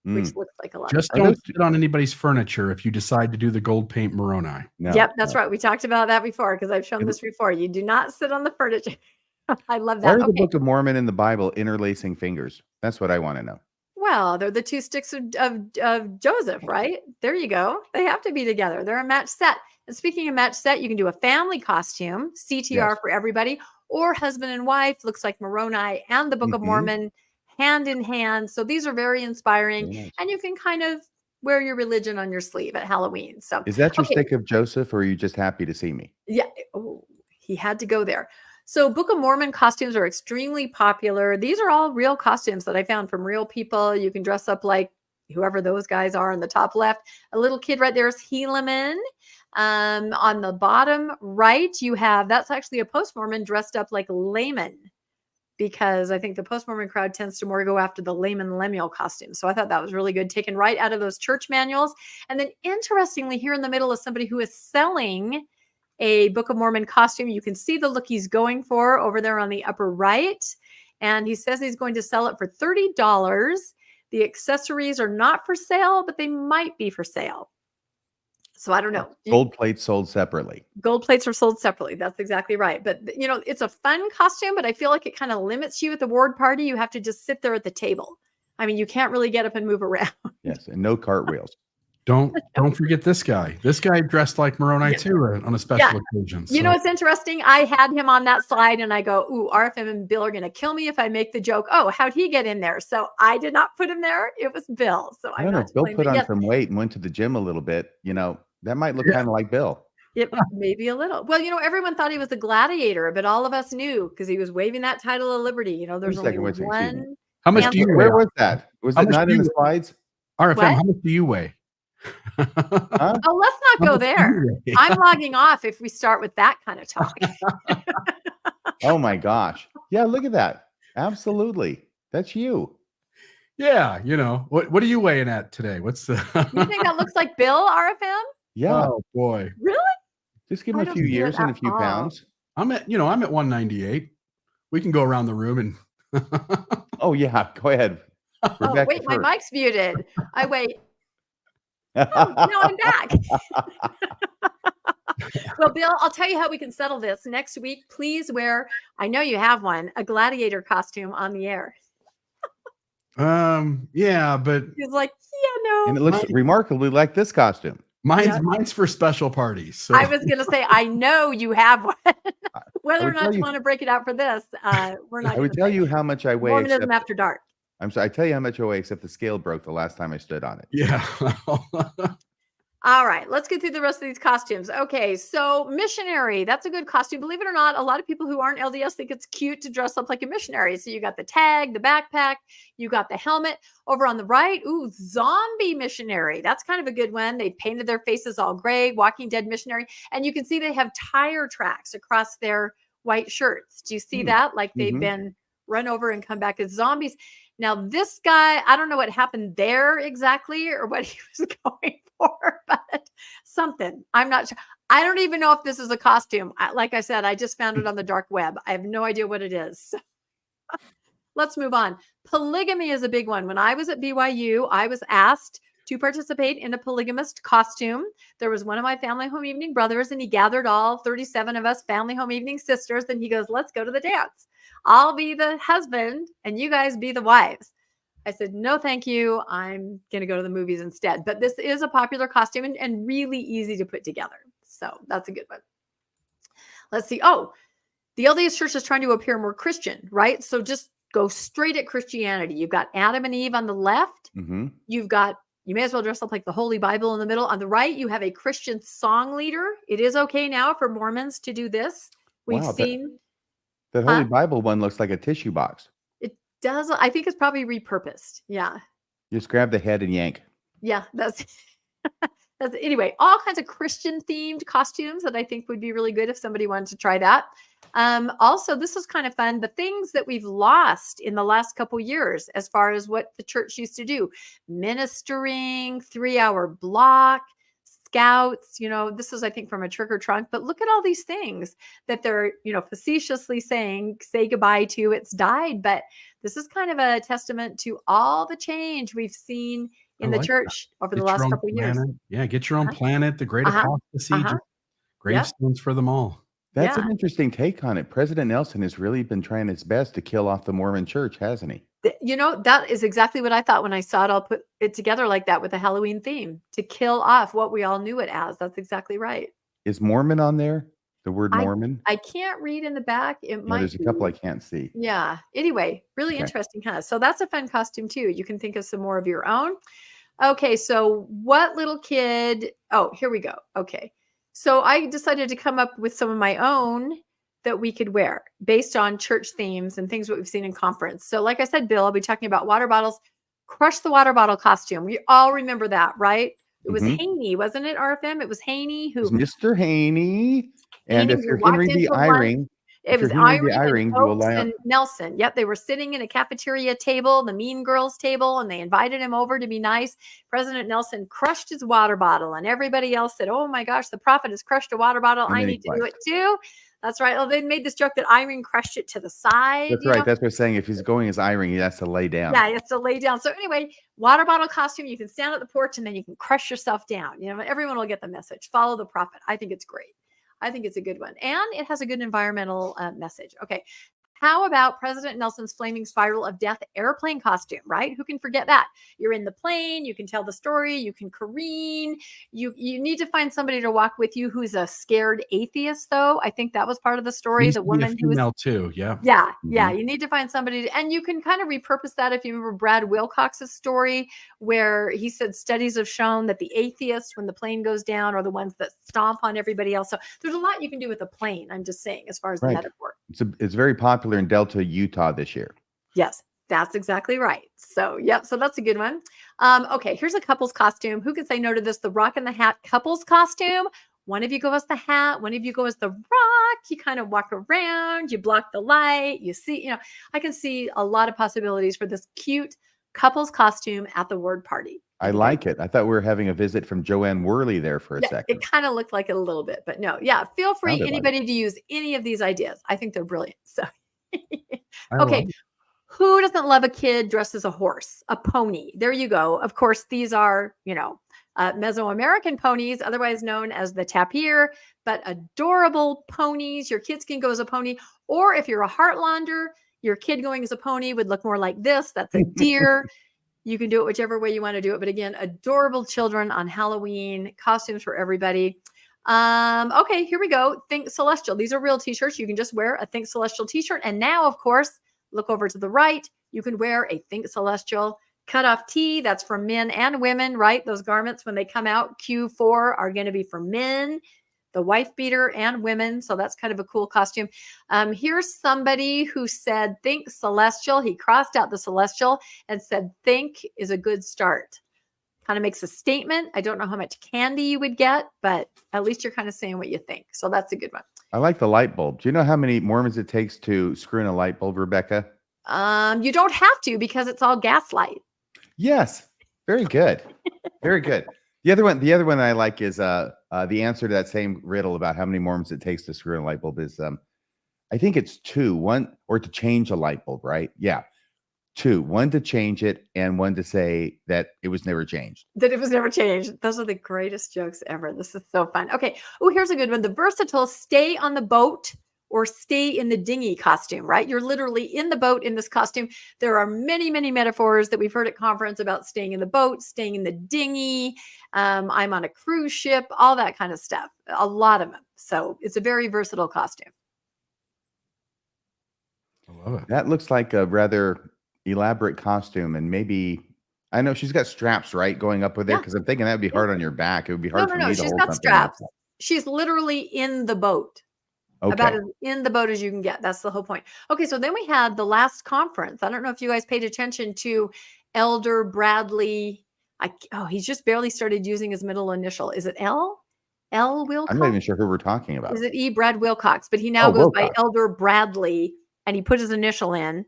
which looks like a lot. Just don't sit on anybody's furniture if you decide to do the gold paint Moroni. No, yep, that's right. We talked about that before because I've shown this before. You do not sit on the furniture. I love that. Why are the Book of Mormon and the Bible interlacing fingers? That's what I want to know. Well, they're the two sticks of Joseph, right? There you go. They have to be together. They're a match set. And speaking of match set, you can do a family costume, CTR for everybody, or husband and wife, looks like Moroni and the Book of Mormon, hand in hand. So these are very inspiring. And you can kind of wear your religion on your sleeve at Halloween. So is that your stick of Joseph, or are you just happy to see me? Yeah. Oh, he had to go there. So Book of Mormon costumes are extremely popular. These are all real costumes that I found from real people. You can dress up like whoever those guys are on the top left. A little kid right there is Helaman. On the bottom right, you have, that's actually a post-Mormon dressed up like layman, because I think the post-Mormon crowd tends to more go after the layman Lemuel costume. So I thought that was really good, taken right out of those church manuals. And then interestingly, here in the middle is somebody who is selling a Book of Mormon costume. You can see the look he's going for over there on the upper right. And he says he's going to sell it for $30. The accessories are not for sale, but they might be for sale. So I don't know. Gold plates sold separately. Gold plates are sold separately. That's exactly right. But, you know, it's a fun costume, but I feel like it kind of limits you at the ward party. You have to just sit there at the table. I mean, you can't really get up and move around. Yes, and no cartwheels. Don't forget this guy. This guy dressed like Moroni too on a special occasion. You know, it's interesting. I had him on that slide and I go, ooh, RFM and Bill are going to kill me if I make the joke. Oh, how'd he get in there? So I did not put him there. It was Bill. So I don't know. Bill put on some weight and went to the gym a little bit. You know, that might look kind of like Bill. It maybe a little. Well, you know, everyone thought he was a gladiator, but all of us knew because he was waving that title of liberty. You know, there's only one. How much do you weigh? Where was that? Was it not in the slides? RFM, how much do you weigh? Huh? Oh, let's not go there. I'm logging off if we start with that kind of talk. Oh my gosh. Yeah, look at that. Absolutely. That's you. Yeah, you know. What are you weighing at today? What's the You think that looks like Bill, RFM? Yeah. Oh boy. Really? Just give him a few years and a few pounds. I'm at 198. We can go around the room and Oh yeah, go ahead. Oh, wait, my mic's muted. I wait. Oh, now I'm back. Well, Bill, I'll tell you how we can settle this. Next week, please wear, I know you have one, a gladiator costume on the air. Yeah, but he's like, yeah, no. And it looks remarkably like this costume. Mine's for special parties. So. I was going to say, I know you have one. Whether or not you want to break it out for this, we're not. I would tell you how much I weigh. Mormonism after dark. I'm sorry. I tell you how much I weigh, except the scale broke the last time I stood on it. Yeah. All right, let's get through the rest of these costumes. Okay, so missionary, that's a good costume. Believe it or not, a lot of people who aren't LDS think it's cute to dress up like a missionary. So you got the tag, the backpack, you got the helmet. Over on the right, ooh, zombie missionary. That's kind of a good one. They painted their faces all gray, Walking Dead missionary. And you can see they have tire tracks across their white shirts. Do you see that? Like they've been run over and come back as zombies. Now, this guy, I don't know what happened there exactly or what he was going for, but something. I'm not sure. I don't even know if this is a costume. Like I said, I just found it on the dark web. I have no idea what it is. Let's move on. Polygamy is a big one. When I was at BYU, I was asked to participate in a polygamist costume. There was one of my family home evening brothers, and he gathered all 37 of us family home evening sisters, and he goes, let's go to the dance. I'll be the husband and you guys be the wives. I said, no, thank you. I'm going to go to the movies instead. But this is a popular costume and really easy to put together. So that's a good one. Let's see. Oh, the LDS Church is trying to appear more Christian, right? So just go straight at Christianity. You've got Adam and Eve on the left. You've got, you may as well dress up like the Holy Bible in the middle. On the right, you have a Christian song leader. It is okay now for Mormons to do this. We've seen... The Holy Bible one looks like a tissue box. It does. I think it's probably repurposed. Yeah. Just grab the head and yank. Yeah, that's anyway, all kinds of Christian themed costumes that I think would be really good if somebody wanted to try that. Also, this is kind of fun. The things that we've lost in the last couple years, as far as what the church used to do, ministering, 3-hour block, scouts, you know, this is, I think, from a trick or trunk, but look at all these things that they're, you know, facetiously saying, say goodbye to, it's died. But this is kind of a testament to all the change we've seen in the church over the last couple of years. Yeah, get your own planet, the great apostasy, gravestones for them all. That's an interesting take on it. President Nelson has really been trying his best to kill off the Mormon church, hasn't he? You know, that is exactly what I thought when I saw it all put it together like that with a Halloween theme, to kill off what we all knew it as. That's exactly right. Is Mormon on there? The word Mormon? I can't read in the back. It might there's a couple I can't see. Yeah. Anyway, really interesting, huh? So that's a fun costume too. You can think of some more of your own. Okay, so what little kid? Oh, here we go. Okay. So I decided to come up with some of my own that we could wear based on church themes and things that we've seen in conference. So like I said, Bill, I'll be talking about water bottles. Crush the water bottle costume. We all remember that, right? It was Mhm. Haney, wasn't it, RFM? It was Haney It was who Mr. Haney. And Haney if who you're walked Henry B. into lunch. Eyring, It if you're was Henry B. Eyring and Eyring, you will Oakes lie and Nelson. Yep, they were sitting in a cafeteria table, the Mean Girls table, and they invited him over to be nice. President Nelson crushed his water bottle, and everybody else said, "Oh my gosh, the prophet has crushed a water bottle. and I then he need to do it left. too." That's right. Oh, they made this joke that Eyring crushed it to the side. That's right. That's what I'm saying. If he's going as Eyring, he has to lay down. Yeah, you have to lay down. So anyway, water bottle costume, you can stand at the porch and then you can crush yourself down. Everyone will get the message. Follow the prophet. I think it's great. I think it's a good one. And it has a good environmental message. Okay. How about President Nelson's flaming spiral of death airplane costume, right? Who can forget that? You're in the plane, you can tell the story, you can careen. You need to find somebody to walk with you who's a scared atheist, though. I think that was part of the story. Needs The to be a woman who was female too. Yeah. yeah, Mhm. you need to find somebody, and you can kind of repurpose that if you remember Brad Wilcox's story, where he said studies have shown that the atheists, when the plane goes down, are the ones that stomp on everybody else. So there's a lot you can do with a plane. I'm just saying, as far as the Right. metaphor. It's very popular in Delta, Utah this year. Yes, that's exactly right. So, yep. So that's a good one. Okay, here's a couple's costume. Who can say no to this? The Rock and the Hat couple's costume. One of you go as the hat, one of you go as the rock. You kind of walk around, you block the light, you see, I can see a lot of possibilities for this cute couple's costume at the word party. I like it. I thought we were having a visit from Joanne Worley there for a Yeah, second. it kind of looked like it a little bit, but no. Yeah, feel free, Sounded like anybody, to use any of these ideas. I think they're brilliant. So, I okay. love it. Who doesn't love a kid dressed as a horse, a pony? There you go. Of course, these are, Mesoamerican ponies, otherwise known as the tapir, but adorable ponies. Your kids can go as a pony. Or if you're a Heartlander, your kid going as a pony would look more like this. That's a deer. You can do it whichever way you want to do it. But again, adorable children on Halloween, costumes for everybody. Okay, here we go. Think Celestial. These are real t-shirts. You can just wear a Think Celestial t-shirt. And now, of course, look over to the right. You can wear a Think Celestial cutoff tee. That's for men and women, right? Those garments, when they come out, Q4, are going to be for men, the wife beater, and women. So that's kind of a cool costume. Here's somebody who said, Think Celestial. He crossed out the Celestial and said, Think is a good start. Kind of makes a statement. I don't know how much candy you would get, but at least you're kind of saying what you think. So that's a good one. I like the light bulb. Do you know how many Mormons it takes to screw in a light bulb, Rebecca? You don't have to, because it's all gaslight. Yes. Very good. Very good. The other one I like is the answer to that same riddle about how many Mormons it takes to screw in a light bulb is I think it's 2. One, or to change a light bulb, right? Yeah. 2. One to change it, and one to say that it was never changed. That it was never changed. Those are the greatest jokes ever. This is so fun. Okay. Oh, here's a good one. The versatile stay on the boat or stay in the dinghy costume, right? You're literally in the boat in this costume. There are many, many metaphors that we've heard at conference about staying in the boat, staying in the dinghy. I'm on a cruise ship, all that kind of stuff. A lot of them. So it's a very versatile costume. I love it. That looks like a rather elaborate costume, and maybe I know she's got straps, right, going up with there, because I'm thinking that would be hard on your back. It would be hard for me to She's hold got something straps. like She's literally in the boat. that. About Okay. as in the boat as you can get. That's the whole point. Okay, so then we had the last conference. I don't know if you guys paid attention to Elder Bradley. He's just barely started using his middle initial. Is it L? L Wilcox? I'm not even sure who we're talking about. Is it E? Brad Wilcox? But he now goes by Wilcox. Elder Bradley, and he put his initial in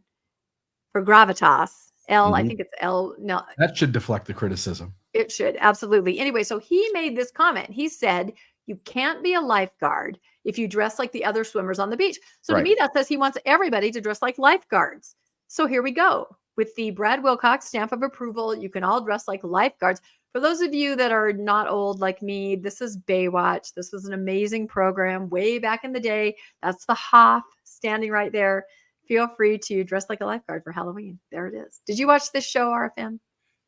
for gravitas. L, I Mhm. think it's L. No, That should deflect the criticism. it should, absolutely. Anyway, so he made this comment. He said, you can't be a lifeguard if you dress like the other swimmers on the beach. So to Right. me, that says he wants everybody to dress like lifeguards. So here we go. With the Brad Wilcox stamp of approval, you can all dress like lifeguards. For those of you that are not old like me, this is Baywatch. This was an amazing program way back in the day. That's the Hoff standing right there. Feel free to dress like a lifeguard for Halloween. There it is. Did you watch this show, RFM?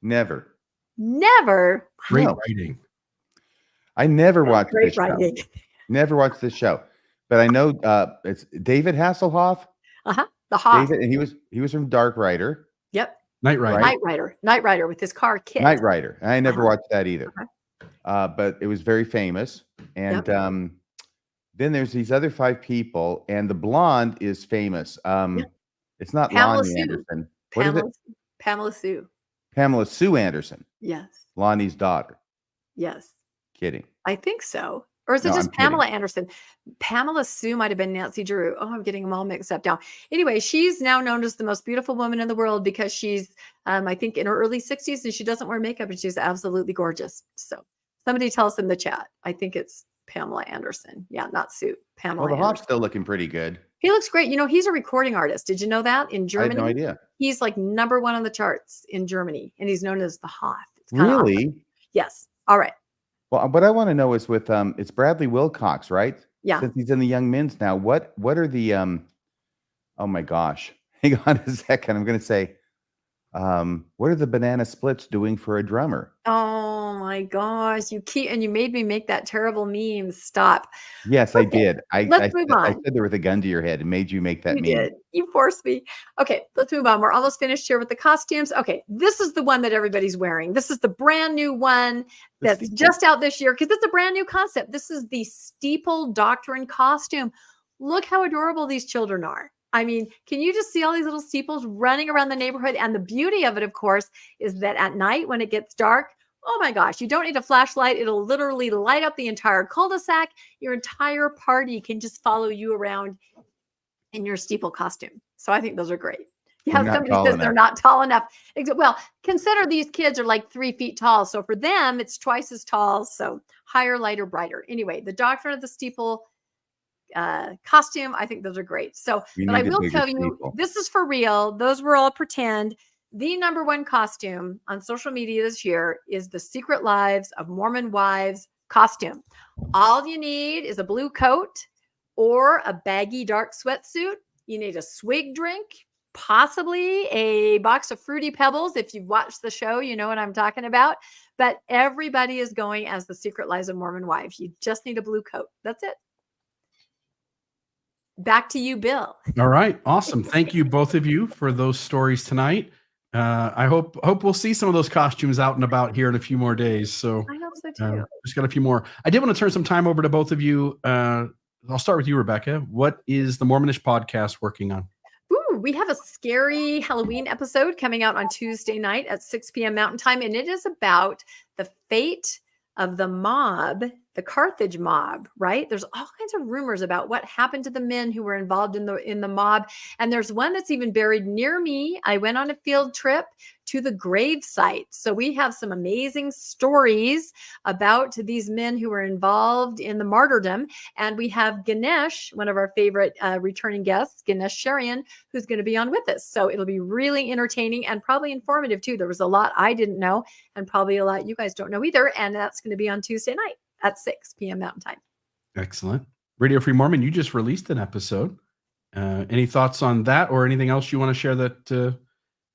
Never. Never. Great No. writing. I never That's watched great this show. writing. Never watched this show. But I know it's David Hasselhoff. The Hoff. David, and he was from Dark Rider. Yep. Knight Rider. Right. Knight Rider with his car Kit. Knight Rider. I never Uh-huh. watched that either. But it was very famous. And then there's these other 5 people, and the blonde is famous. It's not Pamela Lonnie Sue. Anderson. What is it? Pamela Sue. Pamela Sue Anderson, Yes. Lonnie's daughter. Yes. Kidding. I think so. Or is it No, just I'm kidding. Pamela Anderson? Pamela Sue might have been Nancy Drew. Oh, I'm getting them all mixed up now. Anyway, she's now known as the most beautiful woman in the world because she's, I think, in her early 60s and she doesn't wear makeup and she's absolutely gorgeous. So somebody tell us in the chat. I think it's Pamela Anderson. Yeah, not Sue. Pamela Well, the Anderson. Hawk's still looking pretty good. He looks great. You know, he's a recording artist. Did you know that in I Germany? had no idea. He's like #1 on the charts in Germany and he's known as the Hoff. It's kinda awesome. Really? Yes. All right. Well, what I want to know is with it's Bradley Wilcox, right? Yeah. Since he's in the Young Men's now, what are the oh my gosh. Hang on a second. I'm going to say what are the Banana Splits doing for a drummer? Oh my gosh. You made me make that terrible meme. Stop. Yes, I did. Let's move I on. said there with a gun to your head and made you make that You meme. did. You forced me. Okay, let's move on. We're almost finished here with the costumes. Okay, this is the one that everybody's wearing. This is the brand new one that's just out this year because it's a brand new concept. This is the Steeple Doctrine costume. Look how adorable these children are. I mean, can you just see all these little steeples running around the neighborhood? And the beauty of it, of course, is that at night when it gets dark, oh my gosh, you don't need a flashlight. It'll literally light up the entire cul-de-sac. Your entire party can just follow you around in your steeple costume. So I think those are great. Yeah, somebody says they're not tall enough. Well, consider these kids are like 3 feet tall. So for them, it's twice as tall. So higher, lighter, brighter. Anyway, the Doctrine of the Steeple costume, I think those are great. So, but I will tell you, this is for real. Those were all pretend. The #1 costume on social media this year is the Secret Lives of Mormon Wives costume. All you need is a blue coat or a baggy dark sweatsuit. You need a swig drink, possibly a box of Fruity Pebbles. If you've watched the show, you know what I'm talking about. But everybody is going as the Secret Lives of Mormon Wives. You just need a blue coat. That's it. Back to you, Bill. All right. Awesome. Thank you, both of you, for those stories tonight. I hope we'll see some of those costumes out and about here in a few more days. So I hope so too. Just got a few more. I did want to turn some time over to both of you. I'll start with you, Rebecca. What is the Mormonish podcast working on? Ooh, we have a scary Halloween episode coming out on Tuesday night at 6 p.m. Mountain Time, and it is about the fate of the mob, the Carthage mob, right? There's all kinds of rumors about what happened to the men who were involved in the mob. And there's one that's even buried near me. I went on a field trip to the grave site. So we have some amazing stories about these men who were involved in the martyrdom. And we have Ganesh, one of our favorite returning guests, Ganesh Sharian, who's going to be on with us. So it'll be really entertaining and probably informative too. There was a lot I didn't know and probably a lot you guys don't know either. And that's going to be on Tuesday night at 6 p.m. Mountain Time. Excellent. Radio Free Mormon, you just released an episode. Any thoughts on that or anything else you want to share that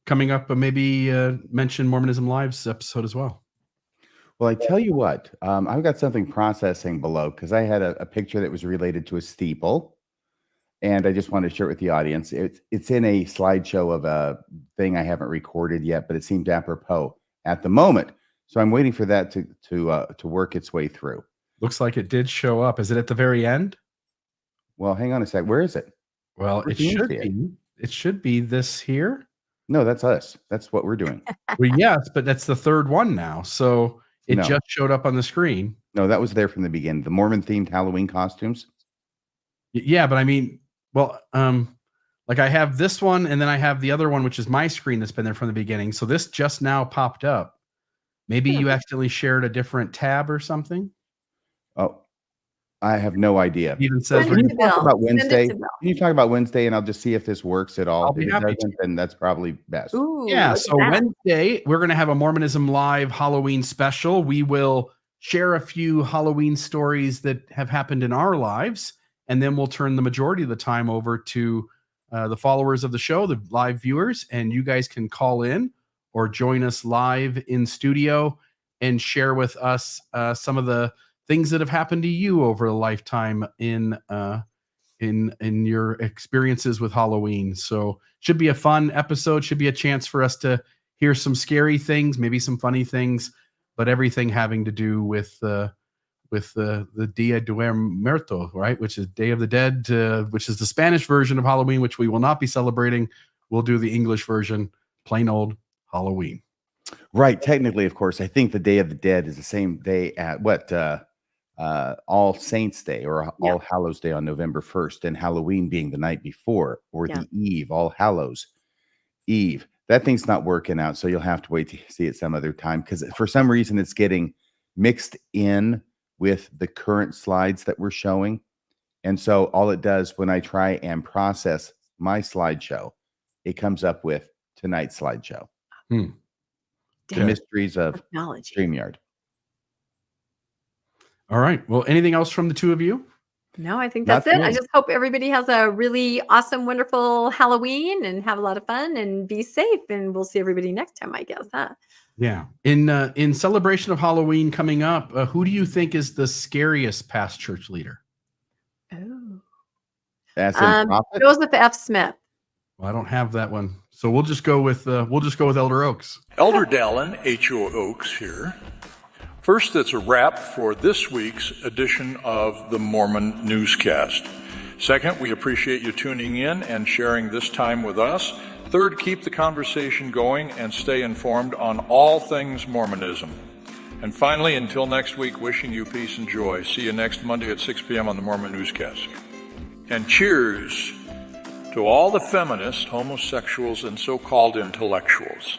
coming up, maybe mention Mormonism Live's episode as well? Well, I tell you what, I've got something processing below because I had a picture that was related to a steeple, and I just wanted to share it with the audience. It's in a slideshow of a thing I haven't recorded yet, but it seemed apropos at the moment. So I'm waiting for that to work its way through. Looks like it did show up. Is it at the very end? Well, hang on a sec. Where is it? Well, it should be. It should be this here. No, that's us. That's what we're doing. Well, yes, but that's the third one now. So it just showed up on the screen. No, that was there from the beginning. The Mormon-themed Halloween costumes. Yeah, but I mean, well, like I have this one, and then I have the other one, which is my screen that's been there from the beginning. So this just now popped up. Maybe you accidentally shared a different tab or something. Oh, I have no idea. It even says, can you talk about Wednesday? Can you talk about Wednesday, and I'll just see if this works at all. If it doesn't, then that's probably best. Ooh, yeah. So Wednesday, we're going to have a Mormonism Live Halloween special. We will share a few Halloween stories that have happened in our lives, and then we'll turn the majority of the time over to the followers of the show, the live viewers, and you guys can call in or join us live in studio and share with us some of the things that have happened to you over a lifetime in your experiences with Halloween. So should be a fun episode, should be a chance for us to hear some scary things, maybe some funny things, but everything having to do with the Dia de Muertos, right? Which is Day of the Dead, which is the Spanish version of Halloween, which we will not be celebrating. We'll do the English version, plain old Halloween. Right. Technically, of course, I think the Day of the Dead is the same day at All Saints Day or Yeah. All Hallows Day on November 1st, and Halloween being the night before, or Yeah. the Eve, All Hallows Eve. That thing's not working out, so you'll have to wait to see it some other time, because for some reason it's getting mixed in with the current slides that we're showing. And so all it does when I try and process my slideshow, it comes up with tonight's slideshow. The mysteries of Technology. StreamYard. All right. Well, anything else from the two of you? No, I think Not that's it. for I me. just hope everybody has a really awesome, wonderful Halloween and have a lot of fun and be safe. And we'll see everybody next time, I guess. Huh? Yeah. In celebration of Halloween coming up, who do you think is the scariest past church leader? Oh. As in prophet? Joseph F. Smith. Well, I don't have that one, so we'll just go with Elder Oaks. Elder Dallin H.O. Oaks here. First, it's a wrap for this week's edition of the Mormon Newscast. Second, we appreciate you tuning in and sharing this time with us. Third, keep the conversation going and stay informed on all things Mormonism. And finally, until next week, wishing you peace and joy. See you next Monday at 6 p.m. on the Mormon Newscast. And cheers to all the feminists, homosexuals, and so-called intellectuals.